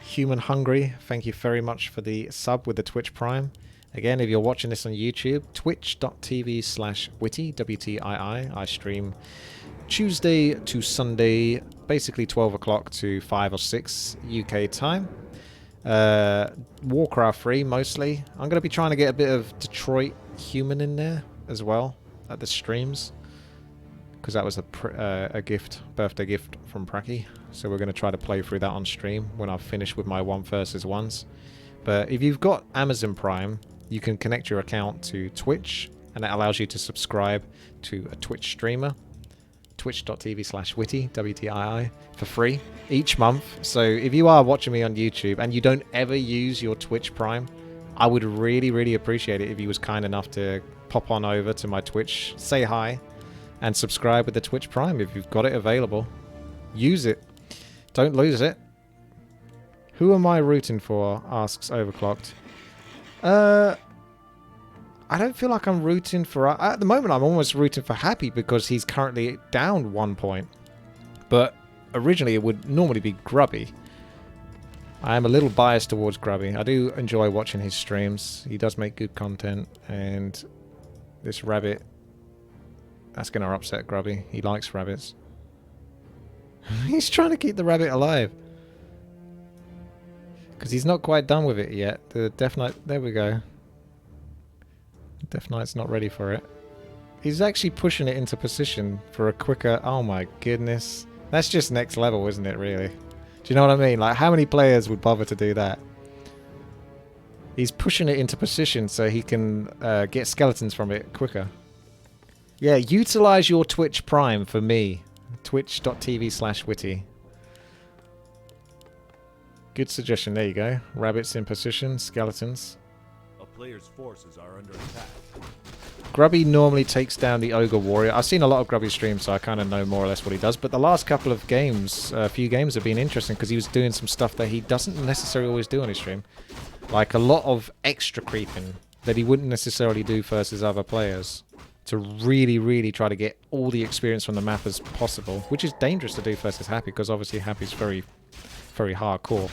[SPEAKER 1] Human Hungry, thank you very much for the sub with the Twitch Prime. Again, if you're watching this on YouTube, twitch.tv/witty, WTii. I stream Tuesday to Sunday, basically 12 o'clock to 5 or 6 UK time. Warcraft 3 mostly. I'm going to be trying to get a bit of Detroit Human in there as well at the streams. Because that was a gift, birthday gift from Pracky. So we're going to try to play through that on stream when I've finished with my 1 versus 1s. But if you've got Amazon Prime, you can connect your account to Twitch, and that allows you to subscribe to a Twitch streamer. Twitch.tv/witty, WTii, for free each month. So if you are watching me on YouTube and you don't ever use your Twitch Prime, I would really, really appreciate it if you was kind enough to pop on over to my Twitch, say hi, and subscribe with the Twitch Prime if you've got it available. Use it. Don't lose it. Who am I rooting for? Asks Overclocked. I don't feel like I'm rooting for... At the moment, I'm almost rooting for Happy because he's currently down 1 point. But originally, it would normally be Grubby. I am a little biased towards Grubby. I do enjoy watching his streams. He does make good content. And this rabbit... That's going to upset Grubby. He likes rabbits. He's trying to keep the rabbit alive. Because he's not quite done with it yet. The Death Knight... There we go. Death Knight's not ready for it. He's actually pushing it into position for a quicker... Oh my goodness. That's just next level, isn't it, really? Do you know what I mean? Like, how many players would bother to do that? He's pushing it into position so he can get skeletons from it quicker. Yeah, utilize your Twitch Prime for me. Twitch.tv/witty. Good suggestion. There you go. Rabbits in position, skeletons.
[SPEAKER 2] A player's forces are under attack.
[SPEAKER 1] Grubby normally takes down the Ogre Warrior. I've seen a lot of Grubby streams, so I kind of know more or less what he does. But the last couple of games, few games have been interesting because he was doing some stuff that he doesn't necessarily always do on his stream. Like a lot of extra creeping that he wouldn't necessarily do versus other players. To really, really try to get all the experience from the map as possible. Which is dangerous to do versus Happy, because obviously Happy's very, very hardcore.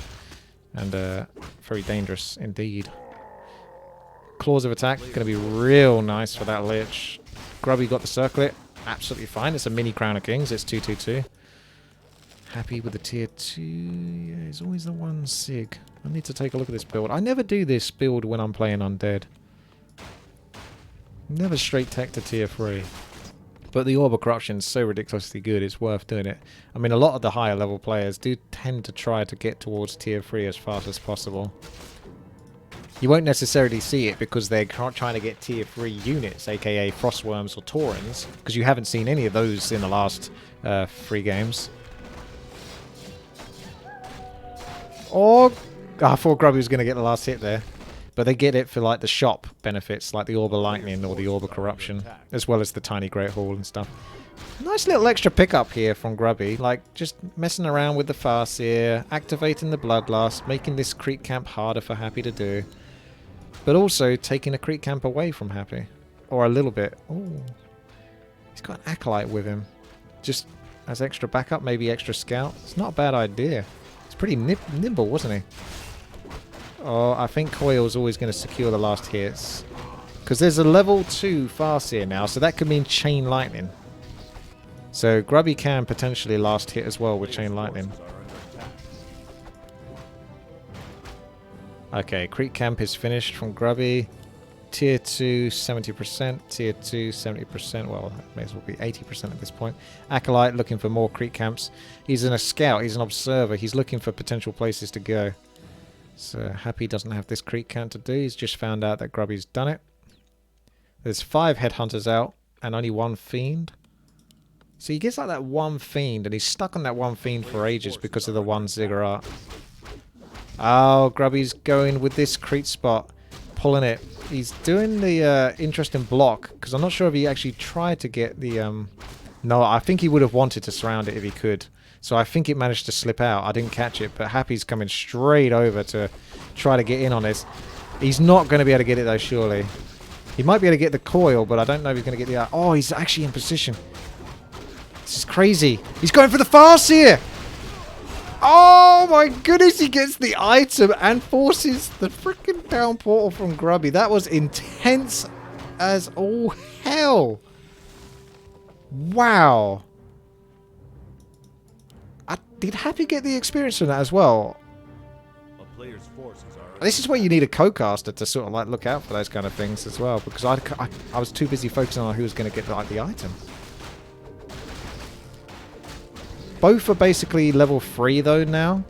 [SPEAKER 1] And very dangerous indeed. Claws of attack, going to be real nice for that Lich. Grubby got the circlet, absolutely fine. It's a mini Crown of Kings, it's 2/2/2. Happy with the tier 2. Yeah, he's always the one sig. I need to take a look at this build. I never do this build when I'm playing Undead. Never straight tech to tier 3. But the Orb of Corruption is so ridiculously good, it's worth doing it. I mean, a lot of the higher level players do tend to try to get towards tier 3 as fast as possible. You won't necessarily see it because they're trying to get tier 3 units, aka Frostworms or Taurens, because you haven't seen any of those in the last 3 games. Oh, I thought Grubby was going to get the last hit there. But they get it for like the shop benefits, like the Orb of Lightning or the Orb of Corruption, as well as the Tiny Great Hall and stuff. Nice little extra pickup here from Grubby, like just messing around with the Farseer, activating the Bloodlust, making this creep camp harder for Happy to do. But also taking a creep camp away from Happy. Or a little bit. Ooh. He's got an Acolyte with him. Just as extra backup, maybe extra scout. It's not a bad idea. It's pretty nimble, wasn't he? Oh, I think Coil's always going to secure the last hits. Because there's a level 2 Farseer now, so that could mean Chain Lightning. So Grubby can potentially last hit as well with Chain Lightning. Okay, Creep Camp is finished from Grubby. Tier 2, 70%. Tier 2, 70%. Well, that may as well be 80% at this point. Acolyte looking for more Creep Camps. He's a scout. He's an observer. He's looking for potential places to go. So Happy doesn't have this Creep Camp to do. He's just found out that Grubby's done it. There's 5 Headhunters out and only 1 Fiend. So he gets like that 1 Fiend and he's stuck on that 1 Fiend for ages because of the 1 Ziggurat. Oh, Grubby's going with this creep spot, pulling it. He's doing the interesting block, because I'm not sure if he actually tried to get the... No, I think he would have wanted to surround it if he could. So I think it managed to slip out. I didn't catch it, but Happy's coming straight over to try to get in on this. He's not going to be able to get it though, surely. He might be able to get the coil, but I don't know if he's going to get the... Oh, he's actually in position. This is crazy. He's going for the Farseer! Oh my goodness, he gets the item and forces the freaking down portal from Grubby. That was intense as all hell. Wow. Did Happy get the experience from that as well? This is where you need a co-caster to sort of like look out for those kind of things as well, because I was too busy focusing on who was going to get like the item. Both are basically level 3 though now.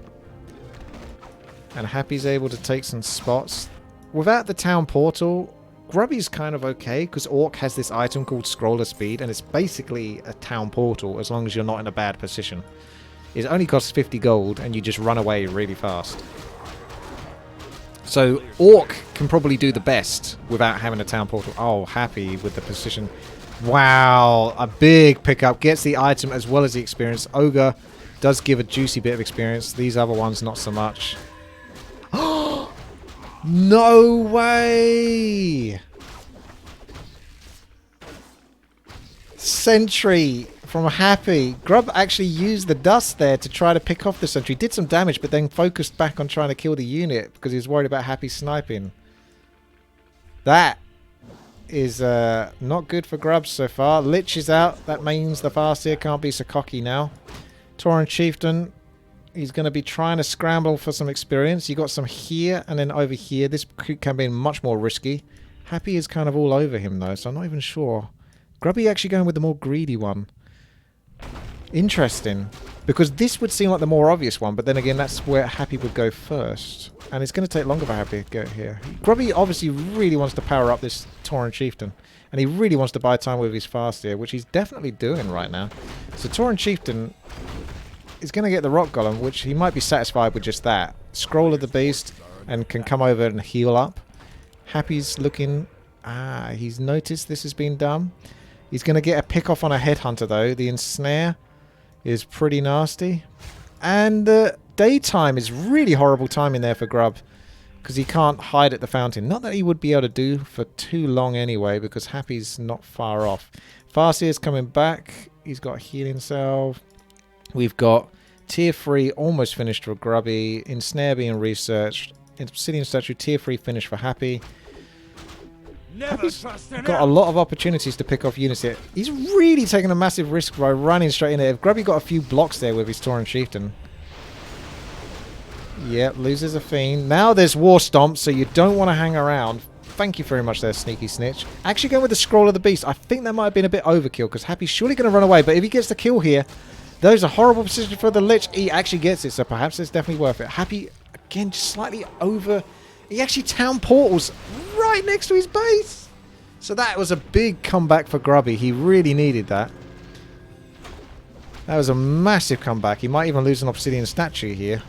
[SPEAKER 1] And Happy's able to take some spots. Without the town portal, Grubby's kind of okay, because Orc has this item called Scroller Speed, and it's basically a town portal as long as you're not in a bad position. It only costs 50 gold, and you just run away really fast. So Orc can probably do the best without having a town portal. Oh, Happy with the position. Wow, a big pickup. Gets the item as well as the experience. Ogre does give a juicy bit of experience. These other ones, not so much. No way! Sentry from Happy. Grub actually used the dust there to try to pick off the sentry. Did some damage, but then focused back on trying to kill the unit because he was worried about Happy sniping. That is not good for Grubs so far. Lich is out. That means the Farseer can't be so cocky now. Tauren Chieftain, he's going to be trying to scramble for some experience. You got some here and then over here. This can be much more risky. Happy is kind of all over him though, so I'm not even sure. Grubby actually going with the more greedy one. Interesting. Because this would seem like the more obvious one, but then again, that's where Happy would go first. And it's going to take longer for Happy to go here. Grubby obviously really wants to power up this Tauren Chieftain. And he really wants to buy time with his Farseer, which he's definitely doing right now. So Tauren Chieftain is going to get the Rock Golem, which he might be satisfied with just that. Scroll of the Beast, and can come over and heal up. Happy's looking Ah, he's noticed this has been done. He's going to get a pick off on a headhunter though. The ensnare is pretty nasty. And daytime is really horrible timing there for Grub. Because he can't hide at the fountain. Not that he would be able to do for too long anyway, because Happy's not far off. Farseer's coming back. He's got a healing salve. We've got tier 3 almost finished for Grubby. Ensnare being researched. Obsidian statue tier 3 finish for Happy. Happy's got a lot of opportunities to pick off units here. He's really taking a massive risk by running straight in there. If Grubby got a few blocks there with his Tauren Chieftain. Yep, loses a fiend. Now there's War Stomp, so you don't want to hang around. Thank you very much there, Sneaky Snitch. Actually going with the Scroll of the Beast. I think that might have been a bit overkill, because Happy's surely going to run away. But if he gets the kill here, those are horrible position for the Lich. He actually gets it, so perhaps it's definitely worth it. Happy, again, just slightly over. He actually town portals right next to his base. So that was a big comeback for Grubby. He really needed that. That was a massive comeback. He might even lose an Obsidian statue here.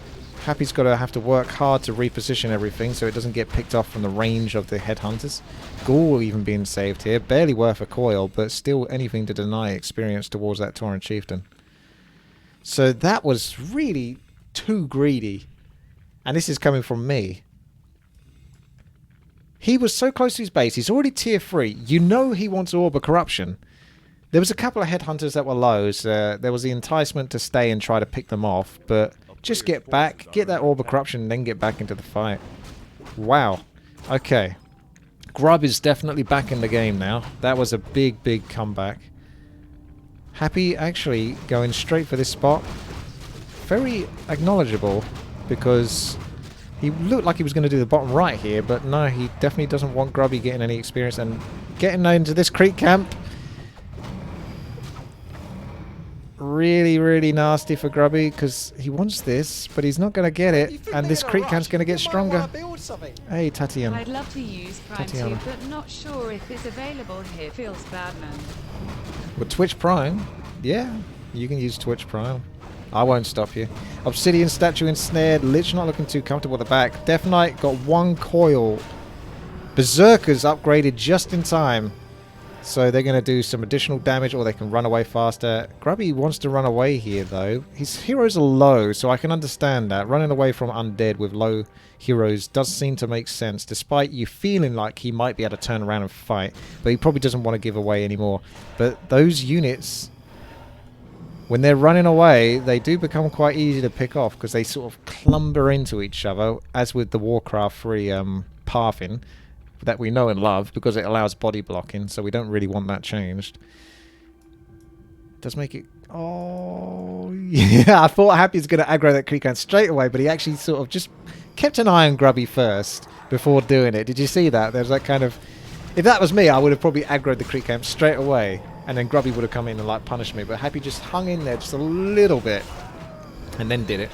[SPEAKER 1] Happy's got to have to work hard to reposition everything so it doesn't get picked off from the range of the headhunters. Ghoul even being saved here. Barely worth a coil, but still anything to deny experience towards that Tauren Chieftain. So that was really too greedy. And this is coming from me. He was so close to his base. He's already tier 3. You know he wants Orb of Corruption. There was a couple of headhunters that were lows. There was the enticement to stay and try to pick them off, but just get back, get that Orb of Corruption, and then get back into the fight. Wow. Okay. Grub is definitely back in the game now. That was a big, big comeback. Happy actually going straight for this spot. Very acknowledgeable, because he looked like he was going to do the bottom right here, but no, he definitely doesn't want Grubby getting any experience and getting into this creep camp. Really, really nasty for Grubby, because he wants this, but he's not going to get it, and this creep camp's going to get stronger. Hey, Tatian.
[SPEAKER 3] I'd love to use Prime 2, but not sure if it's available here. Feels bad, man.
[SPEAKER 1] With Twitch Prime? Yeah, you can use Twitch Prime. I won't stop you. Obsidian statue ensnared. Lich not looking too comfortable at the back. Death Knight got one coil. Berserkers upgraded just in time. So they're going to do some additional damage, or they can run away faster. Grubby wants to run away here, though. His heroes are low, so I can understand that. Running away from undead with low heroes does seem to make sense, despite you feeling like he might be able to turn around and fight. But he probably doesn't want to give away anymore. But those units, when they're running away, they do become quite easy to pick off, because they sort of clumber into each other, as with the Warcraft 3 pathing that we know and love, because it allows body blocking, so we don't really want that changed. Does make it... Oh, yeah, I thought Happy's going to aggro that creep camp straight away, but he actually sort of just kept an eye on Grubby first before doing it. Did you see that? There's that kind of... If that was me, I would have probably aggroed the creep camp straight away, and then Grubby would have come in and like punished me, but Happy just hung in there just a little bit, and then did it.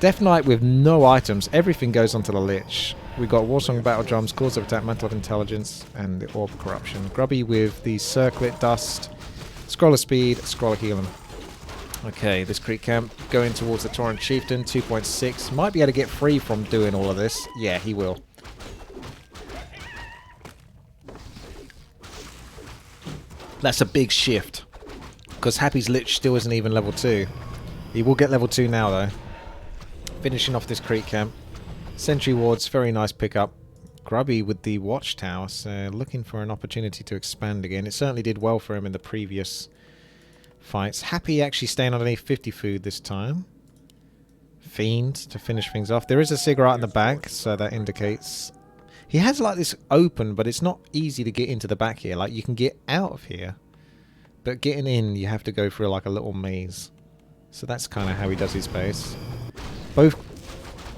[SPEAKER 1] Death Knight with no items. Everything goes onto the Lich. We got Warsong Battle Drums, Cause of Attack, Mantle of Intelligence, and the Orb of Corruption. Grubby with the Circlet Dust, Scroll of Speed, Scroll of Healing. Okay, this creep camp going towards the Tauren Chieftain, 2.6. Might be able to get free from doing all of this. Yeah, he will. That's a big shift, because Happy's Lich still isn't even level 2. He will get level 2 now, though. Finishing off this creep camp. Sentry wards, very nice pickup. Grubby with the watchtower, so looking for an opportunity to expand again. It certainly did well for him in the previous fights. Happy actually staying underneath 50 food this time. Fiend to finish things off. There is a cigarette in the back, so that indicates... He has like this open, but it's not easy to get into the back here. Like, you can get out of here, but getting in, you have to go through like a little maze. So that's kind of how he does his base. Both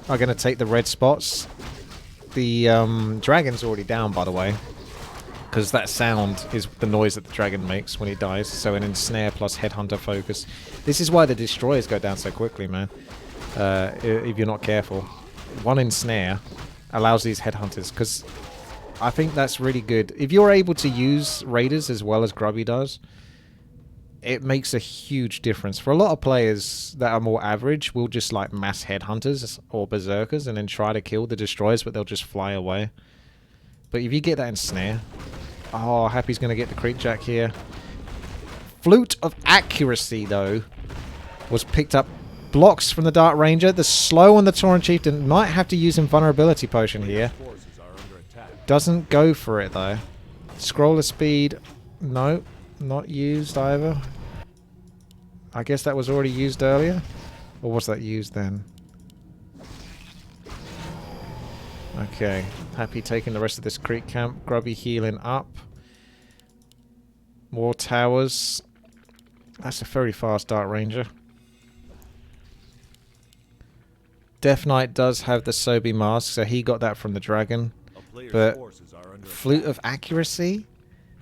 [SPEAKER 1] are going to take the red spots. The dragon's already down, by the way, because that sound is the noise that the dragon makes when he dies. So an ensnare plus headhunter focus. This is why the destroyers go down so quickly, man. If you're not careful. One ensnare allows these headhunters, because I think that's really good. If you're able to use raiders as well as Grubby does, it makes a huge difference. For a lot of players that are more average, we'll just like mass headhunters or berserkers and then try to kill the destroyers, but they'll just fly away. But But if you get that in snare... Oh, Happy's going to get the creep jack here. Flute of Accuracy, though, was picked up. Blocks from the Dark Ranger. The slow on the Tauren Chieftain. Might have to use Invulnerability Potion here. Doesn't go for it, though. Scroll of Speed. No, not used either. I guess that was already used earlier. Or was that used then? Okay. Happy taking the rest of this creep camp. Grubby healing up. More towers. That's a very fast Dark Ranger. Death Knight does have the Sobi mask, so he got that from the dragon. But Flute of Accuracy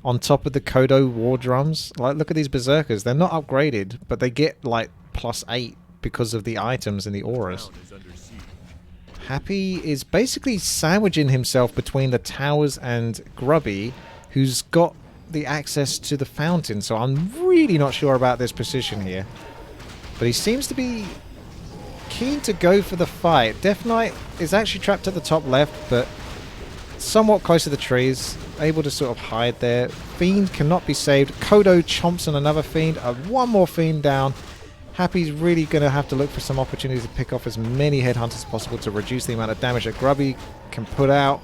[SPEAKER 1] on top of the Kodo war drums. Like, look at these berserkers. They're not upgraded, but they get like +8 because of the items and the auras. Happy is basically sandwiching himself between the towers and Grubby, who's got the access to the fountain. So I'm really not sure about this position here. But he seems to be keen to go for the fight. Death Knight is actually trapped at the top left, but somewhat close to the trees, able to sort of hide there. Fiend cannot be saved. Kodo chomps on another Fiend. One more Fiend down. Happy's really going to have to look for some opportunities to pick off as many Headhunters as possible to reduce the amount of damage that Grubby can put out.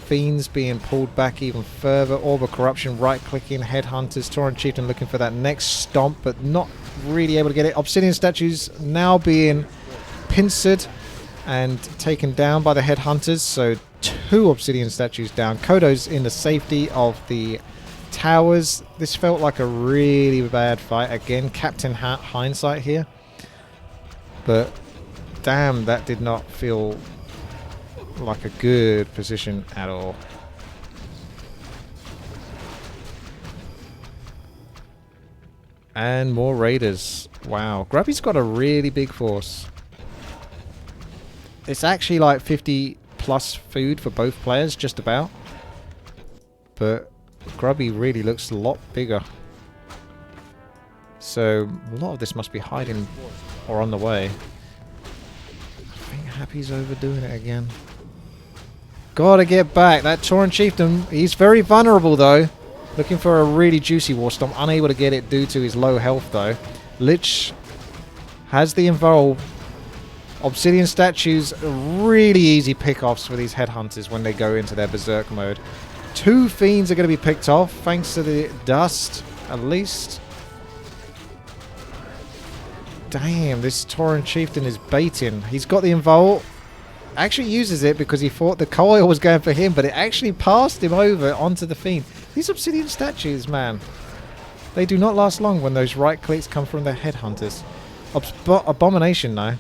[SPEAKER 1] Fiends being pulled back even further. Orb of Corruption right-clicking. Headhunters. Tauren Chieftain looking for that next stomp, but not really able to get it. Obsidian Statues now being pincered and taken down by the Headhunters. So 2 Obsidian Statues down. Kodo's in the safety of the towers. This felt like a really bad fight. Again, Captain Hindsight here. But damn, that did not feel like a good position at all. And more raiders. Wow. Grubby's got a really big force. It's actually like 50 plus food for both players, just about. But Grubby really looks a lot bigger. So a lot of this must be hiding or on the way. I think Happy's overdoing it again. Gotta get back. That Tauren Chieftain, he's very vulnerable though. Looking for a really juicy War Stomp. Unable to get it due to his low health though. Lich has the Invul. Obsidian Statues, really easy pickoffs for these Headhunters when they go into their Berserk mode. 2 Fiends are going to be picked off thanks to the dust, at least. Damn, this Tauren Chieftain is baiting. He's got the Invul. Actually uses it because he thought the coil was going for him, but it actually passed him over onto the Fiend. These Obsidian Statues, man. They do not last long when those right clicks come from the Headhunters. Abomination now.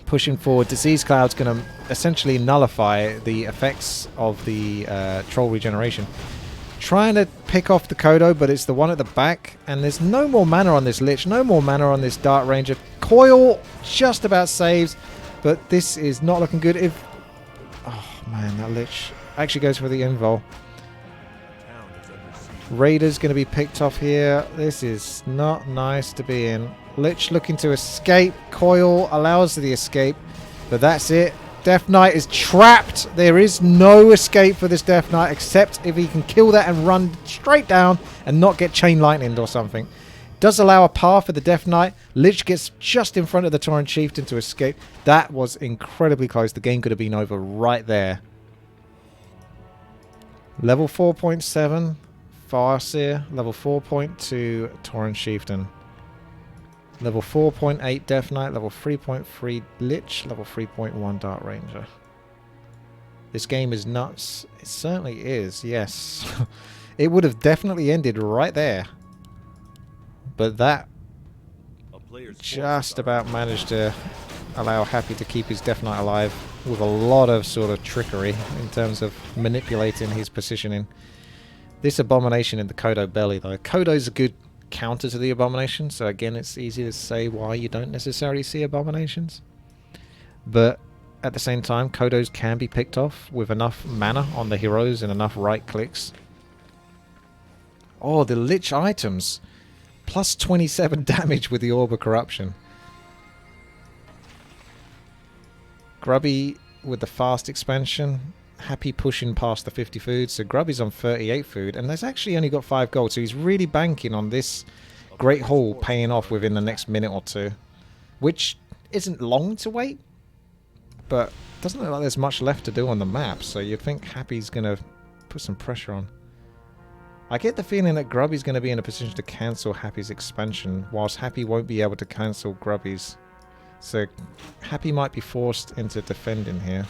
[SPEAKER 1] Pushing forward. Disease Cloud's going to essentially nullify the effects of the Troll Regeneration. Trying to pick off the Kodo, but it's the one at the back. And there's no more mana on this Lich. No more mana on this Dark Ranger. Coil just about saves. But this is not looking good. If oh man, that Lich actually goes for the Invul. Raider's going to be picked off here. This is not nice to be in. Lich looking to escape. Coil allows the escape. But that's it. Death Knight is trapped. There is no escape for this Death Knight except if he can kill that and run straight down and not get chain lightninged or something. Does allow a path for the Death Knight. Lich gets just in front of the Tauren Chieftain to escape. That was incredibly close. The game could have been over right there. Level 4.7 Farseer. Level 4.2 Tauren Chieftain. Level 4.8 Death Knight. Level 3.3 Lich. Level 3.1 Dark Ranger. This game is nuts. It certainly is, yes. It would have definitely ended right there. But that just about managed to allow Happy to keep his Death Knight alive with a lot of sort of trickery in terms of manipulating his positioning. This Abomination in the Kodo belly though. Kodo's a good counter to the Abomination, so again it's easy to say why you don't necessarily see Abominations. But at the same time, Kodos can be picked off with enough mana on the heroes and enough right clicks. Oh, the Lich items. Plus 27 damage with the Orb of Corruption. Grubby with the fast expansion. Happy pushing past the 50 food, so Grubby's on 38 food, and there's actually only got 5 gold, so he's really banking on this Great Hall paying off within the next minute or two, which isn't long to wait, but doesn't look like there's much left to do on the map, so you'd think Happy's going to put some pressure on. I get the feeling that Grubby's going to be in a position to cancel Happy's expansion, whilst Happy won't be able to cancel Grubby's. So Happy might be forced into defending here.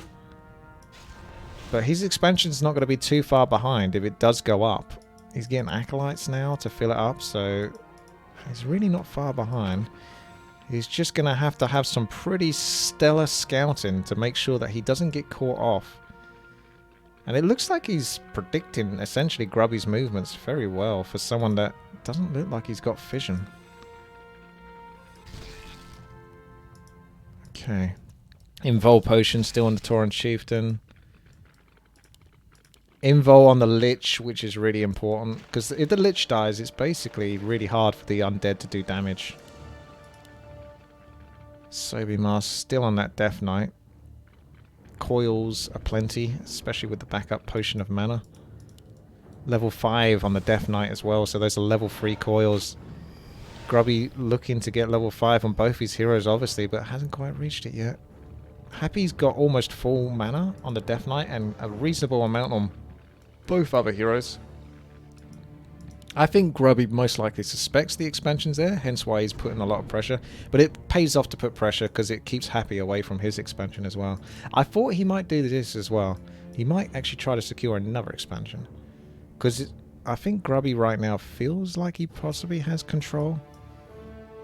[SPEAKER 1] But his expansion's not going to be too far behind if it does go up. He's getting acolytes now to fill it up, so he's really not far behind. He's just going to have some pretty stellar scouting to make sure that he doesn't get caught off. And it looks like he's predicting essentially Grubby's movements very well for someone that doesn't look like he's got vision. Okay. Invol potion still on the Tauren Chieftain. Invol on the Lich, which is really important. Because if the Lich dies, it's basically really hard for the undead to do damage. Sobi Mask still on that Death Knight. Coils are plenty, especially with the backup potion of mana. Level 5 on the Death Knight as well, so those are level 3 coils. Grubby looking to get level 5 on both his heroes, obviously, but hasn't quite reached it yet. Happy's got almost full mana on the Death Knight and a reasonable amount on both other heroes. I think Grubby most likely suspects the expansion's there, hence why he's putting a lot of pressure. But it pays off to put pressure because it keeps Happy away from his expansion as well. I thought he might do this as well. He might actually try to secure another expansion. Because I think Grubby right now feels like he possibly has control.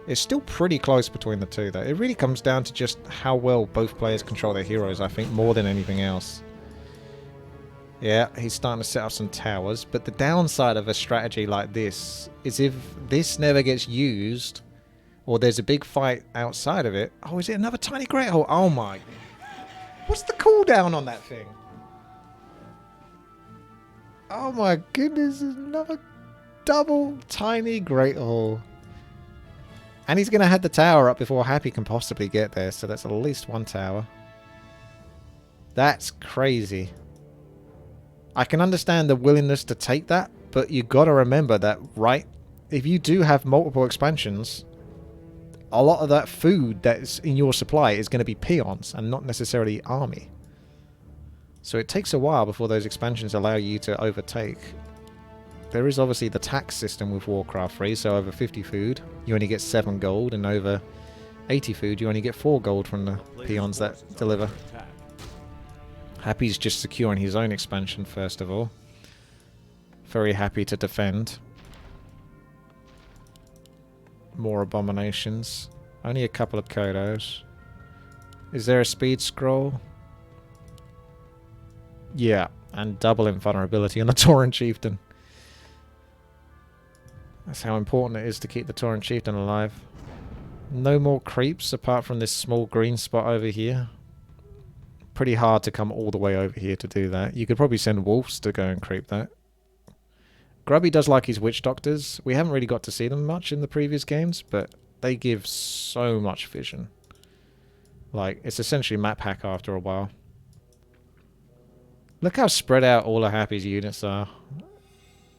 [SPEAKER 1] It's still pretty close between the two though. It really comes down to just how well both players control their heroes, I think, more than anything else. Yeah, he's starting to set up some towers, but the downside of a strategy like this is if this never gets used, or there's a big fight outside of it... Oh, is it another tiny Great Hall? Oh my... What's the cooldown on that thing? Oh my goodness, another double tiny Great Hall. And he's going to have the tower up before Happy can possibly get there, so that's at least one tower. That's crazy. I can understand the willingness to take that, but you got to remember that, right, if you do have multiple expansions, a lot of that food that's in your supply is going to be peons and not necessarily army. So it takes a while before those expansions allow you to overtake. There is obviously the tax system with Warcraft 3, so over 50 food, you only get 7 gold, and over 80 food, you only get 4 gold from the peons that deliver. Happy's just securing his own expansion first of all. Very happy to defend. More abominations. Only a couple of Kodos. Is there a speed scroll? Yeah, and double invulnerability on the Tauren Chieftain. That's how important it is to keep the Tauren Chieftain alive. No more creeps apart from this small green spot over here. Pretty hard to come all the way over here to do that. You could probably send wolves to go and creep that. Grubby does like his witch doctors. We haven't really got to see them much in the previous games, but they give so much vision. Like, it's essentially map hack after a while. Look how spread out all of Happy's units are.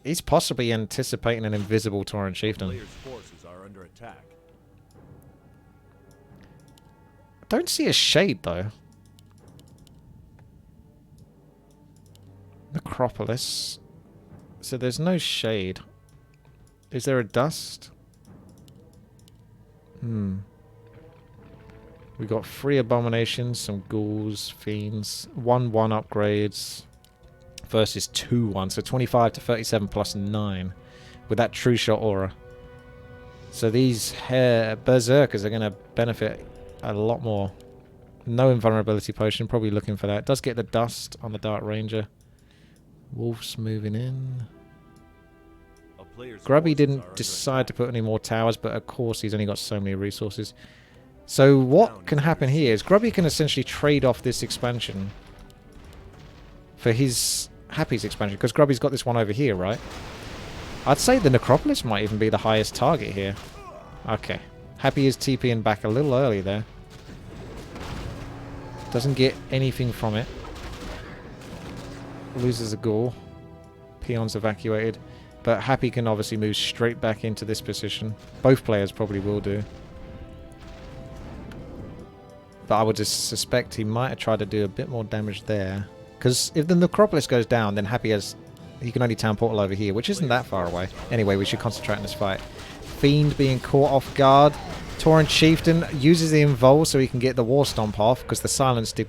[SPEAKER 1] He's possibly anticipating an invisible Tauren Chieftain.
[SPEAKER 2] Players' forces are under attack.
[SPEAKER 1] I don't see a shade though. Necropolis. So there's no shade. Is there a dust? We got 3 abominations, some ghouls, fiends, 1/1 upgrades versus 2/1, so 25 to 37 plus 9 with that true shot aura. So these berserkers are going to benefit a lot more. No invulnerability potion, probably looking for that. Does get the dust on the Dark Ranger. Wolves moving in. Grubby didn't decide to put any more towers, but of course he's only got so many resources. So what can happen here is Grubby can essentially trade off this expansion for his Happy's expansion, because Grubby's got this one over here, right? I'd say the Necropolis might even be the highest target here. Okay. Happy is TPing back a little early there. Doesn't get anything from it. loses a ghoul. Peons evacuated. But Happy can obviously move straight back into this position. Both players probably will do. But I would just suspect he might have tried to do a bit more damage there. Because if the Necropolis goes down, then Happy has... He can only town portal over here, which isn't that far away. Anyway, we should concentrate on this fight. Fiend being caught off guard. Tauren Chieftain uses the Invul so he can get the War Stomp off, because the Silence did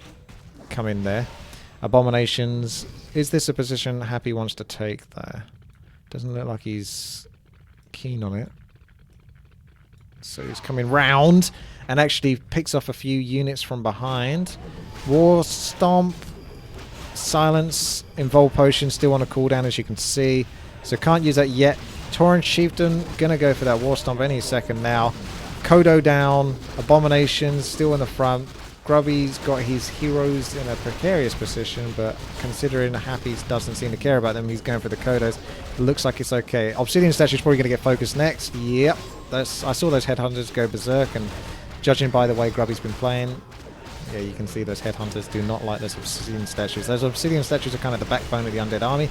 [SPEAKER 1] come in there. Abominations. Is this a position Happy wants to take there? Doesn't look like he's keen on it. So he's coming round and actually picks off a few units from behind. War Stomp. Silence. Invul Potion still on a cooldown, as you can see. So can't use that yet. Tauren Chieftain gonna go for that War Stomp any second now. Kodo down. Abominations still in the front. Grubby's got his heroes in a precarious position, but considering Happy doesn't seem to care about them, he's going for the Kodos. Looks like it's okay. Obsidian Statue's probably going to get focused next. Yep. I saw those Headhunters go berserk, and judging by the way Grubby's been playing, yeah, you can see those Headhunters do not like those Obsidian Statues. Those Obsidian Statues are kind of the backbone of the Undead Army.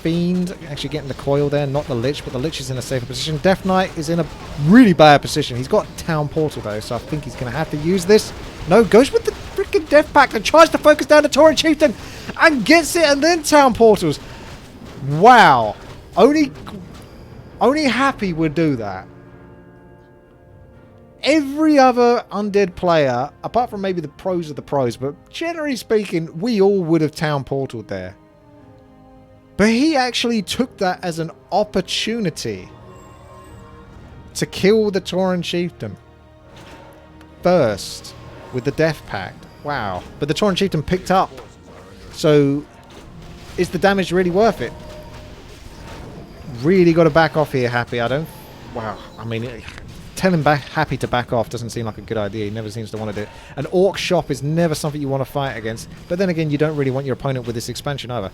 [SPEAKER 1] Fiend actually getting the coil there, not the Lich, but the Lich is in a safer position. Death Knight is in a really bad position. He's got Town Portal though, so I think he's going to have to use this. No, goes with the freaking Death Pact and tries to focus down the Tauren Chieftain and gets it, and then Town Portals. Wow. Only Happy would do that. Every other Undead player, apart from maybe the pros of the pros, but generally speaking, we all would have Town Portaled there. But he actually took that as an opportunity to kill the Tauren Chieftain first with the Death Pact. Wow. But the Tauren Chieftain picked up. So is the damage really worth it? Really got to back off here, Happy. Wow. I mean, telling Happy to back off doesn't seem like a good idea. He never seems to want to do it. An Orc Shop is never something you want to fight against. But then again, you don't really want your opponent with this expansion either.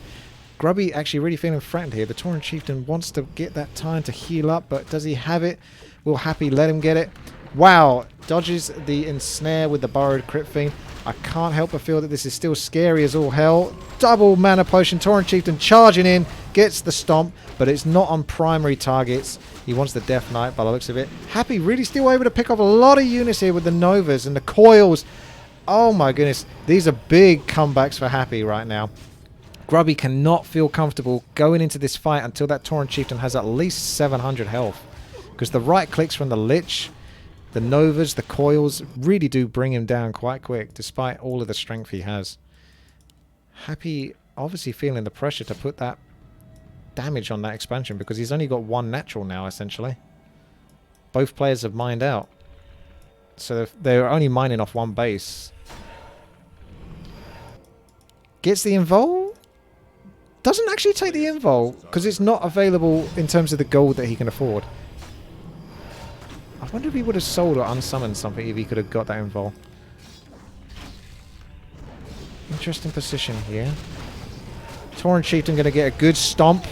[SPEAKER 1] Grubby actually really feeling threatened here. The Tauren Chieftain wants to get that time to heal up, but does he have it? Will Happy let him get it? Wow, dodges the ensnare with the Burrowed Crypt Fiend. I can't help but feel that this is still scary as all hell. Double mana potion, Tauren Chieftain charging in, gets the stomp, but it's not on primary targets. He wants the Death Knight by the looks of it. Happy really still able to pick off a lot of units here with the Novas and the coils. Oh my goodness, these are big comebacks for Happy right now. Grubby cannot feel comfortable going into this fight until that Tauren Chieftain has at least 700 health. Because the right clicks from the Lich, the Novas, the coils really do bring him down quite quick, despite all of the strength he has. Happy obviously feeling the pressure to put that damage on that expansion, because he's only got one natural now, essentially. Both players have mined out. So they're only mining off one base. Gets the Invul? Doesn't actually take the Invul, because it's not available in terms of the gold that he can afford. I wonder if he would have sold or unsummoned something if he could have got that Invul. Interesting position here. Tauren Chieftain going to get a good stomp.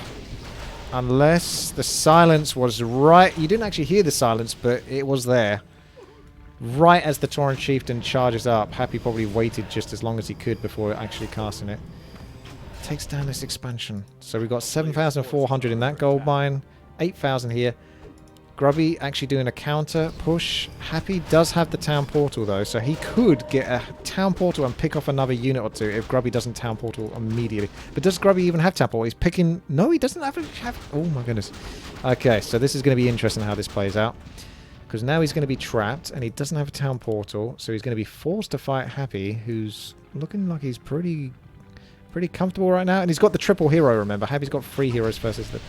[SPEAKER 1] Unless the silence was right. You didn't actually hear the silence, but it was there. Right as the Tauren Chieftain charges up. Happy probably waited just as long as he could before actually casting it. Takes down this expansion. So we've got 7,400 in that gold mine. 8,000 here. Grubby actually doing a counter push. Happy does have the town portal though, so he could get a town portal and pick off another unit or two if Grubby doesn't town portal immediately. But does Grubby even have town portal? He's picking... No, he doesn't have... Oh my goodness. Okay, so this is going to be interesting how this plays out. Because now he's going to be trapped and he doesn't have a town portal, so he's going to be forced to fight Happy, who's looking like he's pretty comfortable right now. And he's got the triple hero, remember. Happy's got 3 heroes versus the...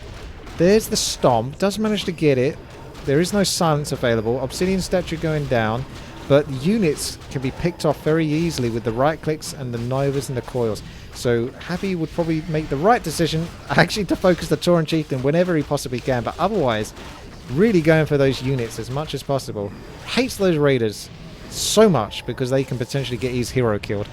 [SPEAKER 1] There's the stomp. Does manage to get it. There is no silence available. Obsidian statue going down. But units can be picked off very easily with the right clicks and the Novas and the coils. So Happy would probably make the right decision actually to focus the Tauren Chieftain whenever he possibly can. But otherwise, really going for those units as much as possible. Hates those raiders so much because they can potentially get his hero killed.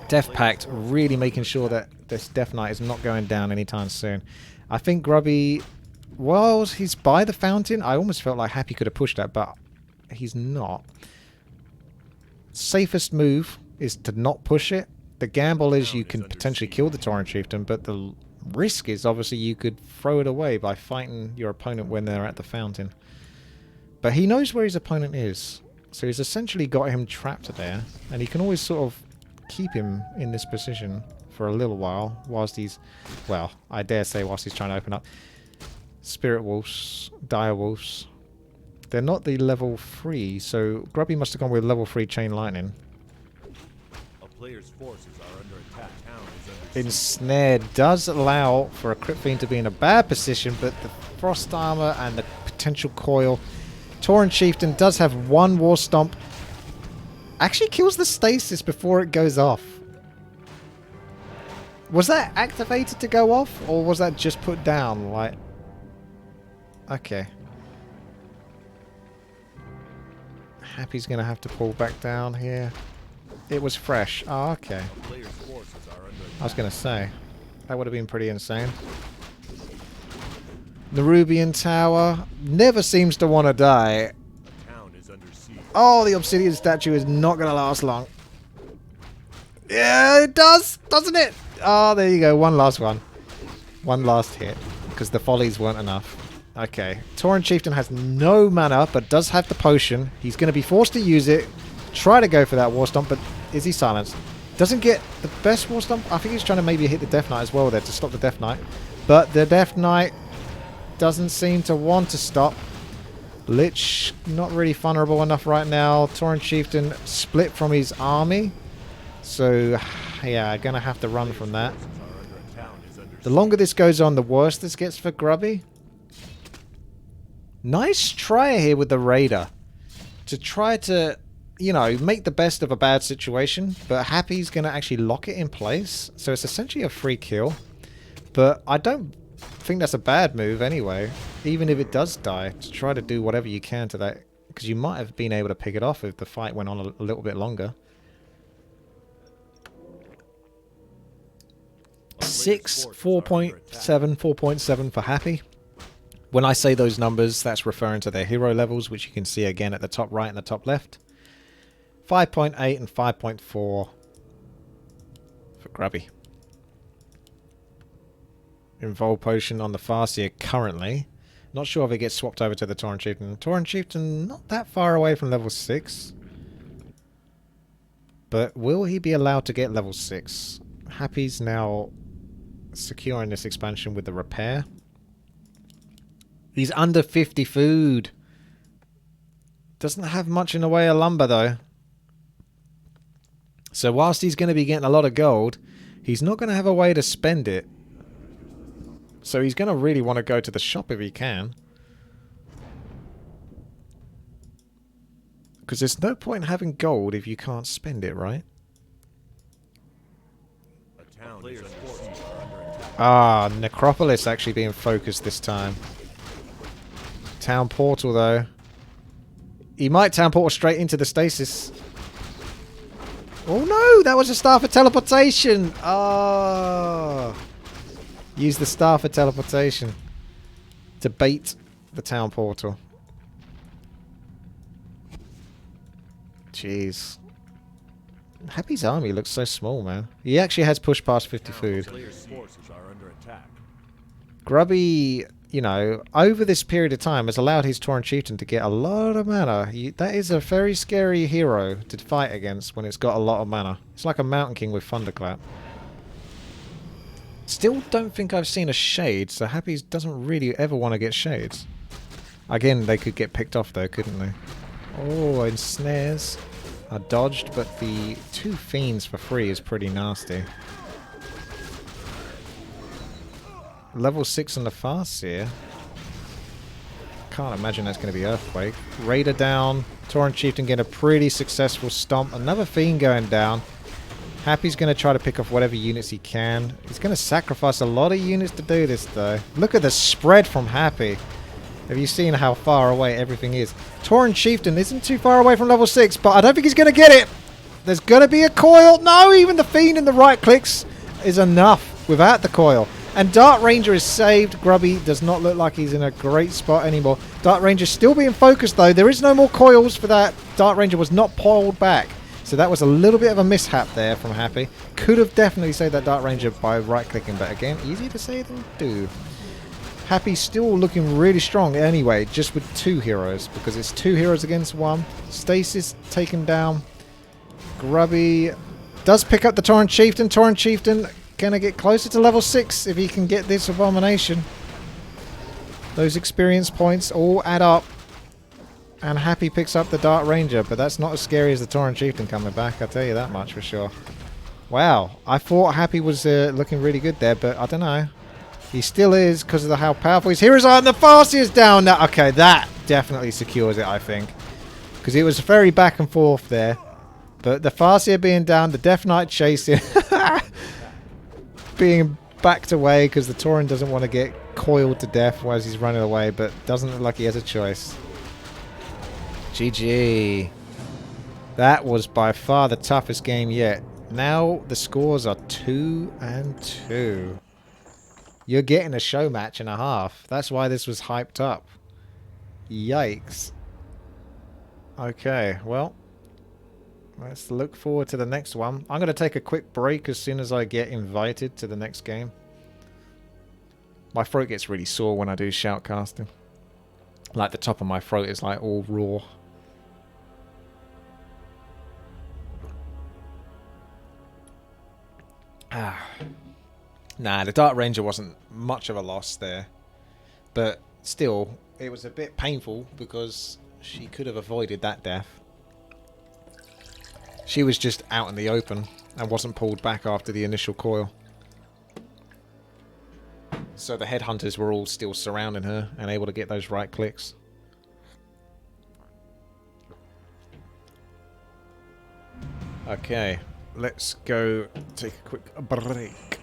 [SPEAKER 1] Death Pact really making sure that this Death Knight is not going down anytime soon. I think Grubby... Well, he's by the fountain. I almost felt like Happy could have pushed that, but he's not. Safest move is to not push it. The gamble is you can potentially kill the Tauren Chieftain, but the risk is obviously you could throw it away by fighting your opponent when they're at the fountain. But he knows where his opponent is, so he's essentially got him trapped there, and he can always sort of keep him in this position for a little while whilst he's, well, I dare say whilst he's trying to open up. Spirit Wolves, Dire Wolves. They're not the level 3, so Grubby must have gone with level 3 Chain Lightning.
[SPEAKER 2] A player's forces are under attack. Town is under
[SPEAKER 1] Ensnared does allow for a Crypt Fiend to be in a bad position, but the Frost Armor and the potential coil. Tauren Chieftain does have one War Stomp. Actually kills the stasis before it goes off. Was that activated to go off, or was that just put down? Like, okay. Happy's gonna have to pull back down here. It was fresh. Oh, okay.
[SPEAKER 2] A player's forces are under attack.
[SPEAKER 1] I was gonna say that would have been pretty insane. Nerubian Tower never seems to want to die.
[SPEAKER 2] A town is under siege.
[SPEAKER 1] Oh, the Obsidian Statue is not gonna last long. Yeah, it does, doesn't it? Oh, there you go. One last one. One last hit. Because the follies weren't enough. Okay. Tauren Chieftain has no mana, but does have the potion. He's going to be forced to use it. Try to go for that War Stomp, but is he silenced? Doesn't get the best War Stomp. I think he's trying to maybe hit the Death Knight as well there to stop the Death Knight. But the Death Knight doesn't seem to want to stop. Lich, not really vulnerable enough right now. Tauren Chieftain split from his army. So, yeah, gonna have to run from that. The longer this goes on, the worse this gets for Grubby. Nice try here with the Raider. To try to, you know, make the best of a bad situation. But Happy's gonna actually lock it in place. So it's essentially a free kill. But I don't think that's a bad move anyway. Even if it does die, to try to do whatever you can to that. Because you might have been able to pick it off if the fight went on a little bit longer. 6, 4.7, 4.7 for Happy. When I say those numbers, that's referring to their hero levels, which you can see again at the top right and the top left. 5.8 and 5.4 for Grubby. Involve Potion on the Farseer currently. Not sure if it gets swapped over to the Tauren Chieftain. Tauren Chieftain not that far away from level 6. But will he be allowed to get level 6? Happy's now securing this expansion with the repair. He's under 50 food. Doesn't have much in the way of lumber though. So whilst he's going to be getting a lot of gold, he's not going to have a way to spend it. So he's going to really want to go to the shop if he can. Because there's no point in having gold if you can't spend it, right? Ah, Necropolis actually being focused this time. Town Portal, though. He might Town Portal straight into the stasis. Oh, no! That was a Star for Teleportation! Oh. Use the Star for Teleportation to bait the Town Portal. Jeez. Happy's army looks so small, man. He actually has pushed past 50 food. Grubby, you know, over this period of time has allowed his Tauren Chieftain to get a lot of mana. That is a very scary hero to fight against when it's got a lot of mana. It's like a Mountain King with Thunderclap. Still don't think I've seen a Shade, so Happy doesn't really ever want to get Shades. Again, they could get picked off though, couldn't they? Oh, ensnares are dodged, but the 2 Fiends for free is pretty nasty. Level 6 on the Farseer. Can't imagine that's going to be Earthquake. Raider down. Tauren Chieftain getting a pretty successful stomp. Another Fiend going down. Happy's going to try to pick off whatever units he can. He's going to sacrifice a lot of units to do this, though. Look at the spread from Happy. Have you seen how far away everything is? Tauren Chieftain isn't too far away from level 6, but I don't think he's going to get it. There's going to be a coil. No, even the Fiend in the right clicks is enough without the coil. And Dart Ranger is saved. Grubby does not look like he's in a great spot anymore. Dart Ranger still being focused, though. There is no more coils for that. Dart Ranger was not pulled back. So that was a little bit of a mishap there from Happy. Could have definitely saved that Dark Ranger by right-clicking, but again, easier to say than do. Happy still looking really strong anyway, just with 2 heroes, because it's 2 heroes against 1. Stasis taken down. Grubby does pick up the Torrent Chieftain. Torrent Chieftain gonna get closer to level 6 if he can get this Abomination. Those experience points all add up. And Happy picks up the Dark Ranger, but that's not as scary as the Torrent Chieftain coming back, I'll tell you that much for sure. Wow, I thought Happy was looking really good there, but I don't know. He still is because of how powerful his heroes are, and the Farsi is down now. Okay, that definitely secures it, I think. Because it was very back and forth there. But the Farsi being down, the Death Knight chasing, being backed away because the Tauren doesn't want to get coiled to death as he's running away, but doesn't look like he has a choice. GG. That was by far the toughest game yet. Now the scores are 2-2. You're getting a show match and a half. That's why this was hyped up. Yikes. Okay, well, let's look forward to the next one. I'm going to take a quick break as soon as I get invited to the next game. My throat gets really sore when I do shoutcasting. Like the top of my throat is like all raw. Nah, the Dark Ranger wasn't much of a loss there. But still, it was a bit painful because she could have avoided that death. She was just out in the open and wasn't pulled back after the initial coil. So the headhunters were all still surrounding her and able to get those right clicks. Okay, let's go take a quick break.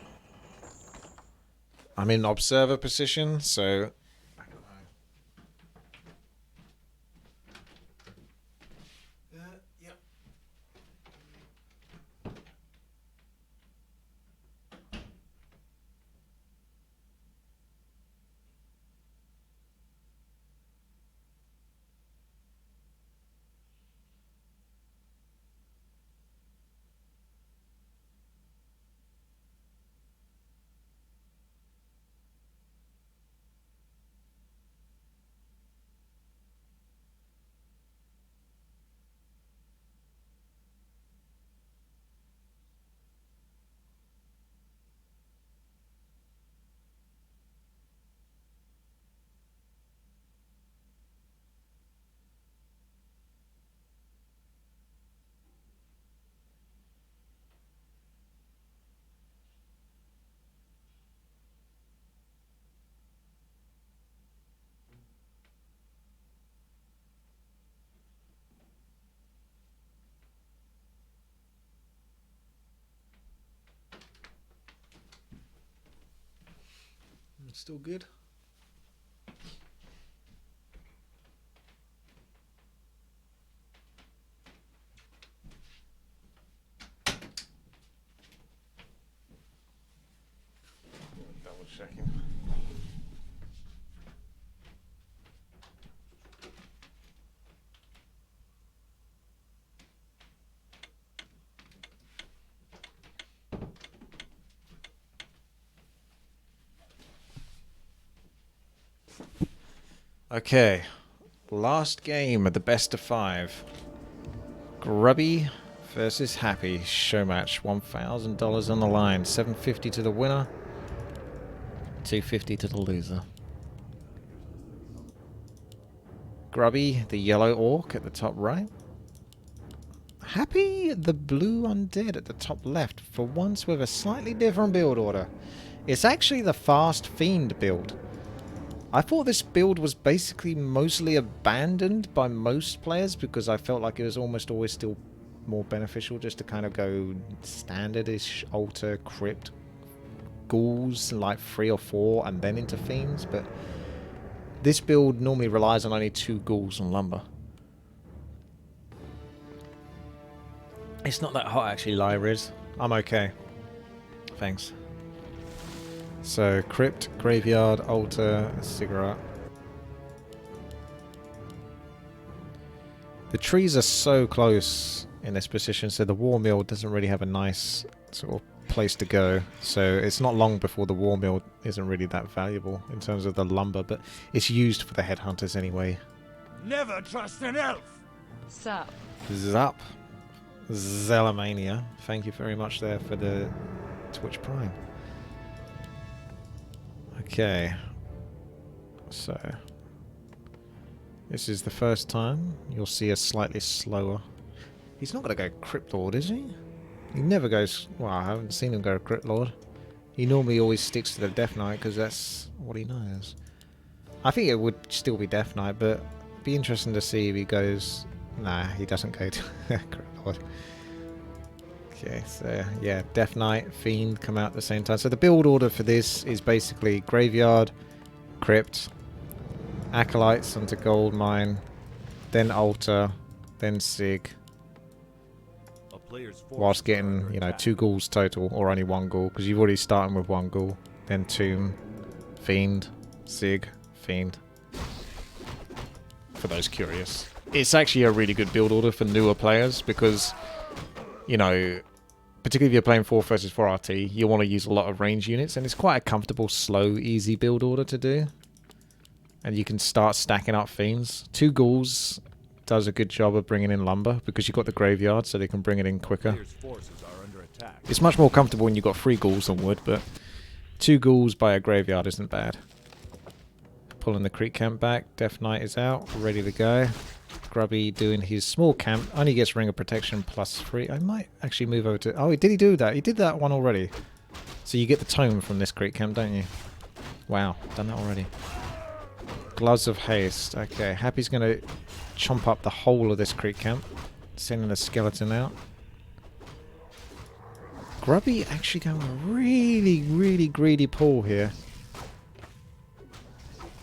[SPEAKER 1] I'm in observer position, so still good. Double checking. Okay, last game of the best of 5. Grubby versus Happy. Show match. $1,000 on the line. $750 to the winner. $250 to the loser. Grubby, the yellow orc at the top right. Happy, the blue undead at the top left. For once with a slightly different build order. It's actually the fast fiend build. I thought this build was basically mostly abandoned by most players because I felt like it was almost always still more beneficial just to kind of go standardish altar crypt ghouls like 3 or 4 and then into fiends, but this build normally relies on only 2 ghouls and lumber. It's not that hot actually, Lyriz. I'm okay. Thanks. So, crypt, graveyard, altar, cigarette. The trees are so close in this position, so the war mill doesn't really have a nice sort of place to go. So it's not long before the war mill isn't really that valuable in terms of the lumber, but it's used for the headhunters anyway.
[SPEAKER 2] Never trust an elf.
[SPEAKER 3] Sup.
[SPEAKER 1] Zup. Zelamania. Thank you very much there for the Twitch Prime. Okay. So this is the first time you'll see a slightly slower. He's not going to go Crypt Lord, is he? He never goes... Well, I haven't seen him go Crypt Lord. He normally always sticks to the Death Knight because that's what he knows. I think it would still be Death Knight, but it'd be interesting to see if he goes... Nah, he doesn't go to Crypt Lord. Okay, so yeah, Death Knight, Fiend come out at the same time. So the build order for this is basically Graveyard, Crypt, Acolytes onto Gold Mine, then Altar, then Sig, whilst getting, you know, 2 ghouls total, or only 1 ghoul, because you've already started with 1 ghoul, then Tomb, Fiend, Sig, Fiend, for those curious. It's actually a really good build order for newer players, because, you know, particularly if you're playing 4 versus 4 RT, you want to use a lot of range units, and it's quite a comfortable, slow, easy build order to do. And you can start stacking up Fiends. 2 ghouls does a good job of bringing in lumber, because you've got the graveyard, so they can bring it in quicker. It's much more comfortable when you've got 3 ghouls on wood, but 2 ghouls by a graveyard isn't bad. Pulling the creek camp back. Death Knight is out, ready to go. Grubby doing his small camp. Only gets Ring of Protection +3. I might actually move over to... Oh, did he do that? He did that one already. So you get the tome from this creek camp, don't you? Wow, done that already. Gloves of Haste. Okay, Happy's going to chomp up the whole of this creek camp. Sending a skeleton out. Grubby actually going a really, really greedy pull here.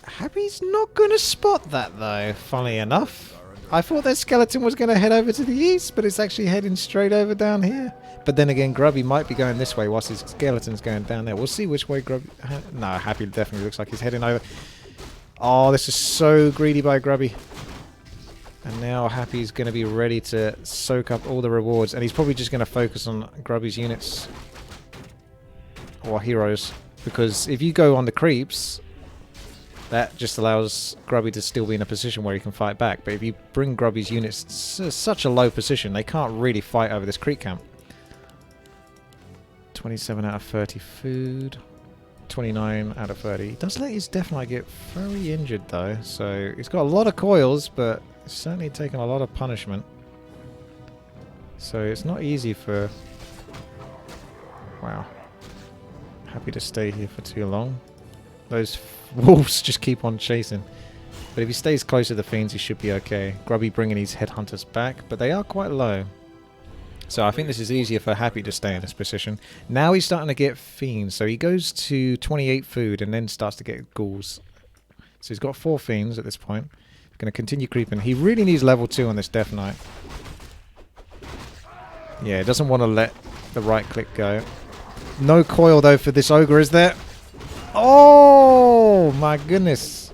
[SPEAKER 1] Happy's not going to spot that though, funnily enough. I thought that skeleton was going to head over to the east, but it's actually heading straight over down here. But then again, Grubby might be going this way whilst his skeleton's going down there. We'll see which way Grubby... No, Happy definitely looks like he's heading over. Oh, this is so greedy by Grubby. And now Happy's going to be ready to soak up all the rewards. And he's probably just going to focus on Grubby's units. Or heroes. Because if you go on the creeps... That just allows Grubby to still be in a position where he can fight back. But if you bring Grubby's units to such a low position, they can't really fight over this creek camp. 27 out of 30 food. 29 out of 30. He does let his Death Knight get very injured though. So he's got a lot of coils, but he's certainly taken a lot of punishment. So it's not easy for... Wow. Happy to stay here for too long. Those wolves just keep on chasing. But if he stays close to the Fiends, he should be okay. Grubby bringing his headhunters back, but they are quite low. So I think this is easier for Happy to stay in this position. Now he's starting to get Fiends. So he goes to 28 food and then starts to get ghouls. So he's got 4 Fiends at this point. He's going to continue creeping. He really needs level 2 on this Death Knight. Yeah, doesn't want to let the right click go. No coil though for this Ogre, is there? Oh my goodness.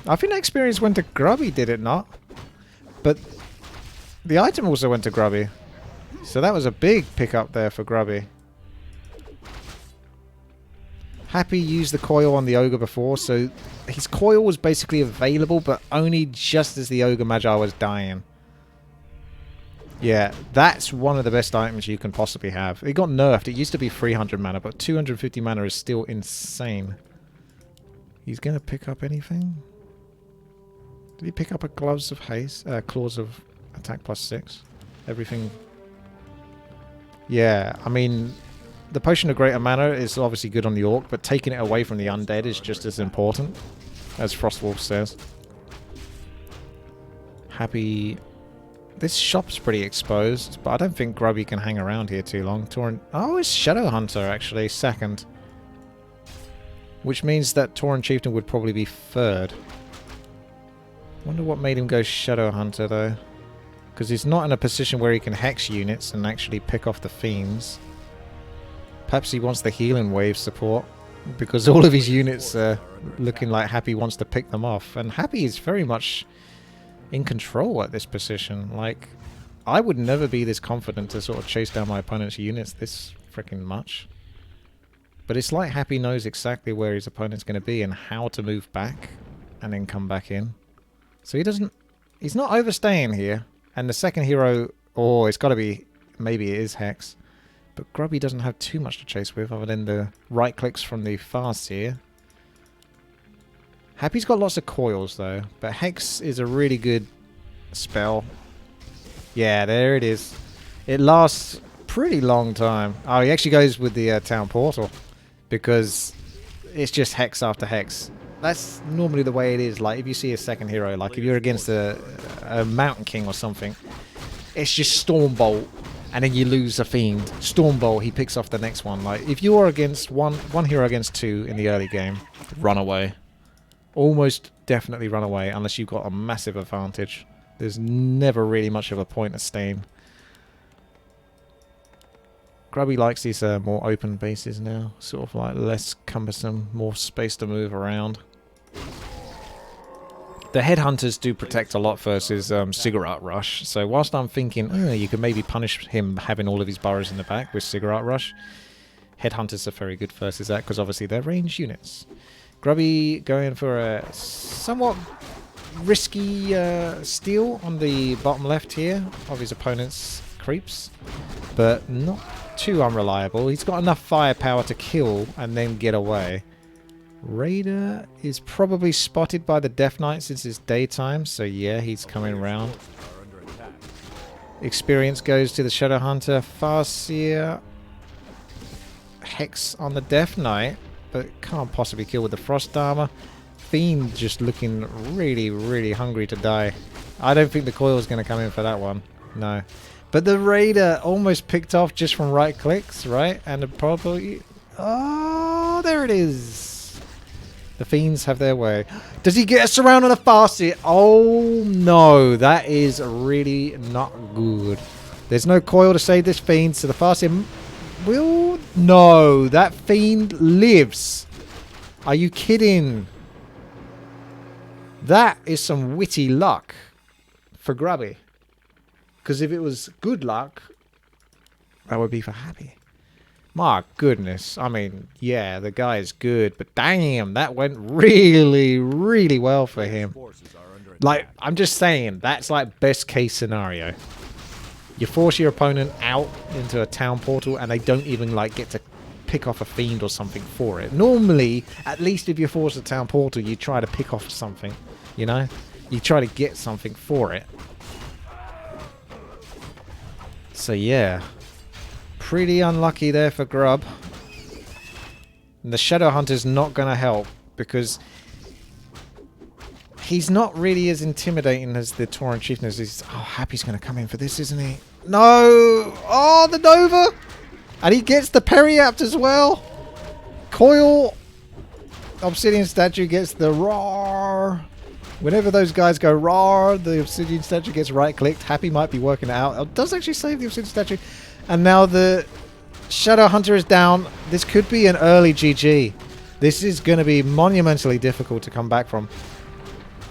[SPEAKER 1] I think that experience went to Grubby, did it not? But the item also went to Grubby. So that was a big pickup there for Grubby. Happy used the coil on the Ogre before, so his coil was basically available, but only just as the Ogre Magi was dying. Yeah, that's one of the best items you can possibly have. It got nerfed. It used to be 300 mana, but 250 mana is still insane. He's going to pick up anything? Did he pick up a Gloves of Haste? Claws of Attack +6? Everything? Yeah, I mean, the Potion of Greater Mana is obviously good on the Orc, but taking it away from the Undead is just as important, as Frostwolf says. Happy... This shop's pretty exposed, but I don't think Grubby can hang around here too long. Oh, it's Shadow Hunter, actually, second. Which means that Tauren Chieftain would probably be third. Wonder what made him go Shadow Hunter, though. Because he's not in a position where he can hex units and actually pick off the Fiends. Perhaps he wants the Healing Wave support. Because all of his units are looking like Happy wants to pick them off. And Happy is very much... in control at this position. Like, I would never be this confident to sort of chase down my opponent's units this freaking much. But it's like Happy knows exactly where his opponent's going to be and how to move back and then come back in. So he doesn't... He's not overstaying here. And the second hero... Oh, it's got to be... Maybe it is Hex. But Grubby doesn't have too much to chase with other than the right clicks from the Farseer. Happy's got lots of coils though. But Hex is a really good spell. Yeah, there it is. It lasts pretty long time. Oh, he actually goes with the town portal. Because it's just Hex after Hex. That's normally the way it is. Like, if you see a second hero, like if you're against a Mountain King or something, it's just Stormbolt, and then you lose a Fiend. Stormbolt, he picks off the next one. Like, if you're against one hero against two in the early game, run away. Almost definitely run away, unless you've got a massive advantage. There's never really much of a point of staying. Grubby likes these more open bases now. Sort of like less cumbersome, more space to move around. The Headhunters do protect a lot versus Cigarette Rush. So whilst I'm thinking, oh, you could maybe punish him having all of his burrows in the back with Cigarette Rush, Headhunters are very good versus that because obviously they're ranged units. Grubby going for a somewhat risky steal on the bottom left here of his opponent's creeps, but not too unreliable. He's got enough firepower to kill and then get away. Raider is probably spotted by the Death Knight since it's daytime, so yeah, he's coming round. Experience goes to the Shadow Hunter. Farseer Hex on the Death Knight, but can't possibly kill with the Frost Armor. Fiend just looking really, really hungry to die. I don't think the coil is going to come in for that one. No. But the Raider almost picked off just from right clicks, right? And probably... Oh, there it is. The Fiends have their way. Does he get a surround on a Farseer? Oh, no. That is really not good. There's no coil to save this Fiend, so the Farseer will... No, that Fiend lives. Are you kidding? That is some witty luck for Grubby. Because if it was good luck, that would be for Happy. My goodness. I mean, yeah, the guy is good, but damn, that went really, really well for him. Like, I'm just saying, that's like best case scenario. You force your opponent out into a town portal and they don't even like get to pick off a Fiend or something for it. Normally, at least if you force a town portal, you try to pick off something, you know? You try to get something for it. So yeah, pretty unlucky there for Grub. And the Shadow Hunter's not going to help because he's not really as intimidating as the Tauren Chieftain. He's, oh, Happy's going to come in for this, isn't he? No! Oh, the Nova! And he gets the Periapt as well. Coil. Obsidian Statue gets the roar. Whenever those guys go raw, the Obsidian Statue gets right-clicked. Happy might be working it out. It does actually save the Obsidian Statue. And now the Shadow Hunter is down. This could be an early GG. This is going to be monumentally difficult to come back from.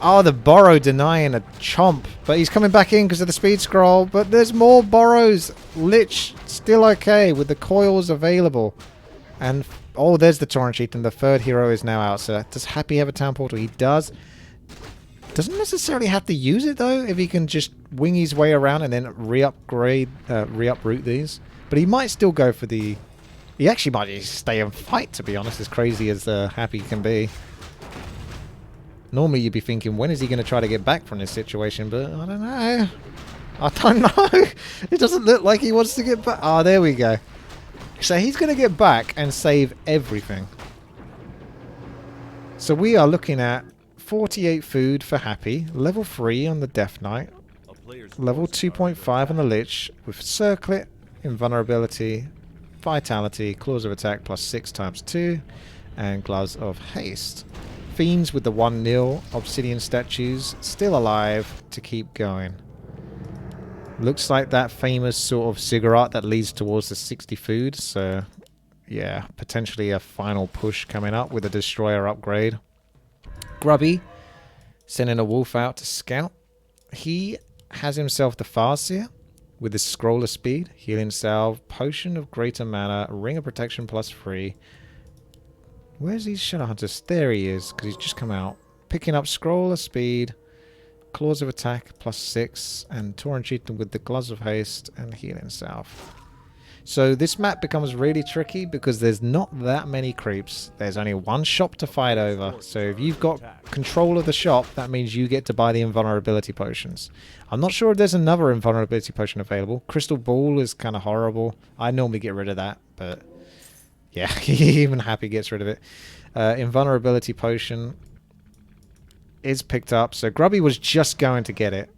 [SPEAKER 1] Oh, the Borrow denying a chomp. But he's coming back in because of the speed scroll. But there's more Borrows. Lich still okay with the coils available. And, oh, there's the Tauren Chieftain. The third hero is now out. So does Happy have a town portal? He does. Doesn't necessarily have to use it though, if he can just wing his way around and then re-uproot these. But he might still go for the... He actually might just stay and fight, to be honest, as crazy as Happy can be. Normally you'd be thinking, when is he going to try to get back from this situation? But I don't know. I don't know. It doesn't look like he wants to get back. Ah, there we go. So he's going to get back and save everything. So we are looking at 48 food for Happy, level 3 on the Death Knight, level 2.5 on the Lich, with Circlet, Invulnerability, Vitality, Claws of Attack plus 6 times 2, and Gloves of Haste. Fiends with the 1-0, Obsidian Statues still alive to keep going. Looks like that famous sort of cigarette that leads towards the 60 food, so yeah, potentially a final push coming up with a Destroyer upgrade. Grubby sending a wolf out to scout. He has himself the Farseer. with the scroll of speed, healing salve, potion of greater mana, ring of protection +3. Where's these Shadowhunters? There he is, because he's just come out. Picking up scroll of speed, claws of attack +6, and Tauren Chieftain with the gloves of haste and healing salve. So this map becomes really tricky because there's not that many creeps. There's only one shop to fight over. So if you've got control of the shop, that means you get to buy the invulnerability potions. I'm not sure if there's another invulnerability potion available. Crystal Ball is kind of horrible. I normally get rid of that, but yeah, even Happy gets rid of it. Invulnerability potion is picked up. So Grubby was just going to get it.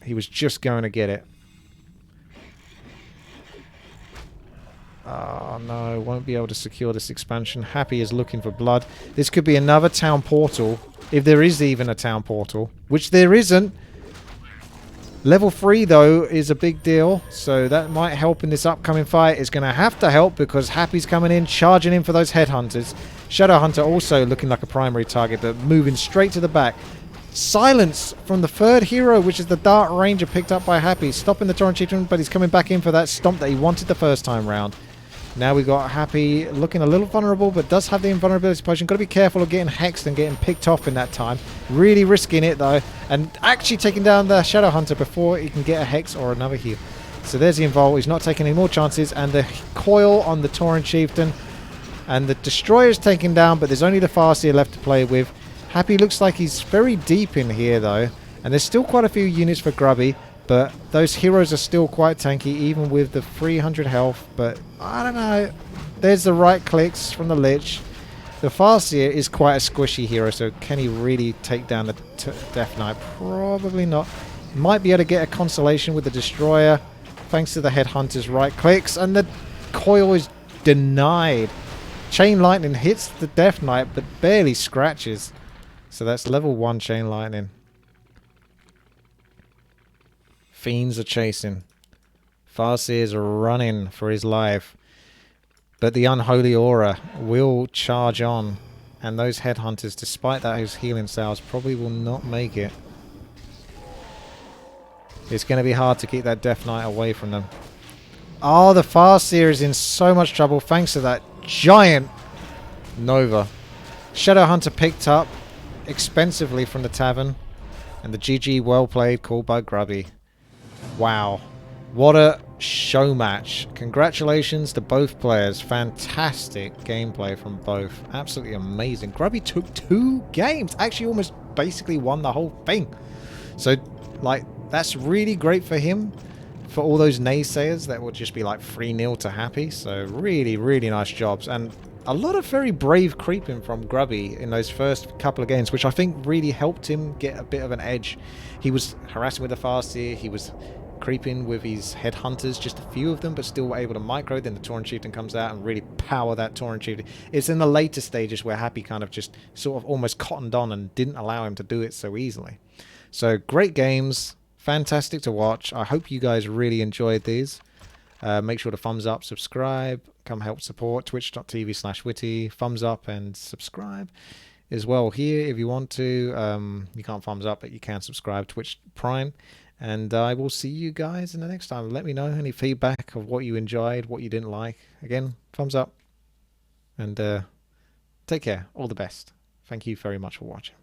[SPEAKER 1] He was just going to get it. Oh no, won't be able to secure this expansion. Happy is looking for blood. This could be another town portal, if there is even a town portal, which there isn't. Level 3 though is a big deal, so that might help in this upcoming fight. It's going to have to help because Happy's coming in, charging in for those headhunters. Shadowhunter also looking like a primary target, but moving straight to the back. Silence from the third hero, which is the Dark Ranger picked up by Happy, stopping the Tauren Chieftain, but he's coming back in for that stomp that he wanted the first time round. Now we got Happy looking a little vulnerable, but does have the invulnerability potion. Got to be careful of getting hexed and getting picked off in that time. Really risking it though, and actually taking down the Shadowhunter before he can get a hex or another heal. So there's the invul. He's not taking any more chances, and the coil on the Tauren Chieftain, and the Destroyer's taken down, but there's only the Farseer left to play with. Happy looks like he's very deep in here though, and there's still quite a few units for Grubby. But those heroes are still quite tanky, even with the 300 health. But I don't know. There's the right clicks from the Lich. The Farseer is quite a squishy hero, so can he really take down the Death Knight? Probably not. Might be able to get a consolation with the Destroyer, thanks to the Headhunter's right clicks. And the coil is denied. Chain Lightning hits the Death Knight, but barely scratches. So that's level 1 Chain Lightning. Fiends are chasing. Farseer's running for his life. But the Unholy Aura will charge on. And those Headhunters, despite those healing salves, probably will not make it. It's going to be hard to keep that Death Knight away from them. Oh, the Farseer is in so much trouble thanks to that giant Nova. Shadowhunter picked up expensively from the tavern. And the GG well played called by Grubby. Wow, what a show match. Congratulations to both players. Fantastic gameplay from both. Absolutely amazing. Grubby took 2 games. Actually almost basically won the whole thing. So, like, that's really great for him. For all those naysayers that would just be like 3-0 to Happy. So really, really nice jobs. And a lot of very brave creeping from Grubby in those first couple of games, which I think really helped him get a bit of an edge. He was harassing with the Farseer, he was creeping with his Headhunters, just a few of them, but still able to micro. Then the Tauren Chieftain comes out and really power that Tauren Chieftain. It's in the later stages where Happy kind of just sort of almost cottoned on and didn't allow him to do it so easily. So great games, fantastic to watch. I hope you guys really enjoyed these. Make sure to thumbs up, subscribe, come help support, twitch.tv/WTii, thumbs up and subscribe as well here if you want to. You can't thumbs up, but you can subscribe, Twitch Prime. And I will see you guys in the next time. Let me know any feedback of what you enjoyed, what you didn't like. Again, thumbs up. And take care. All the best. Thank you very much for watching.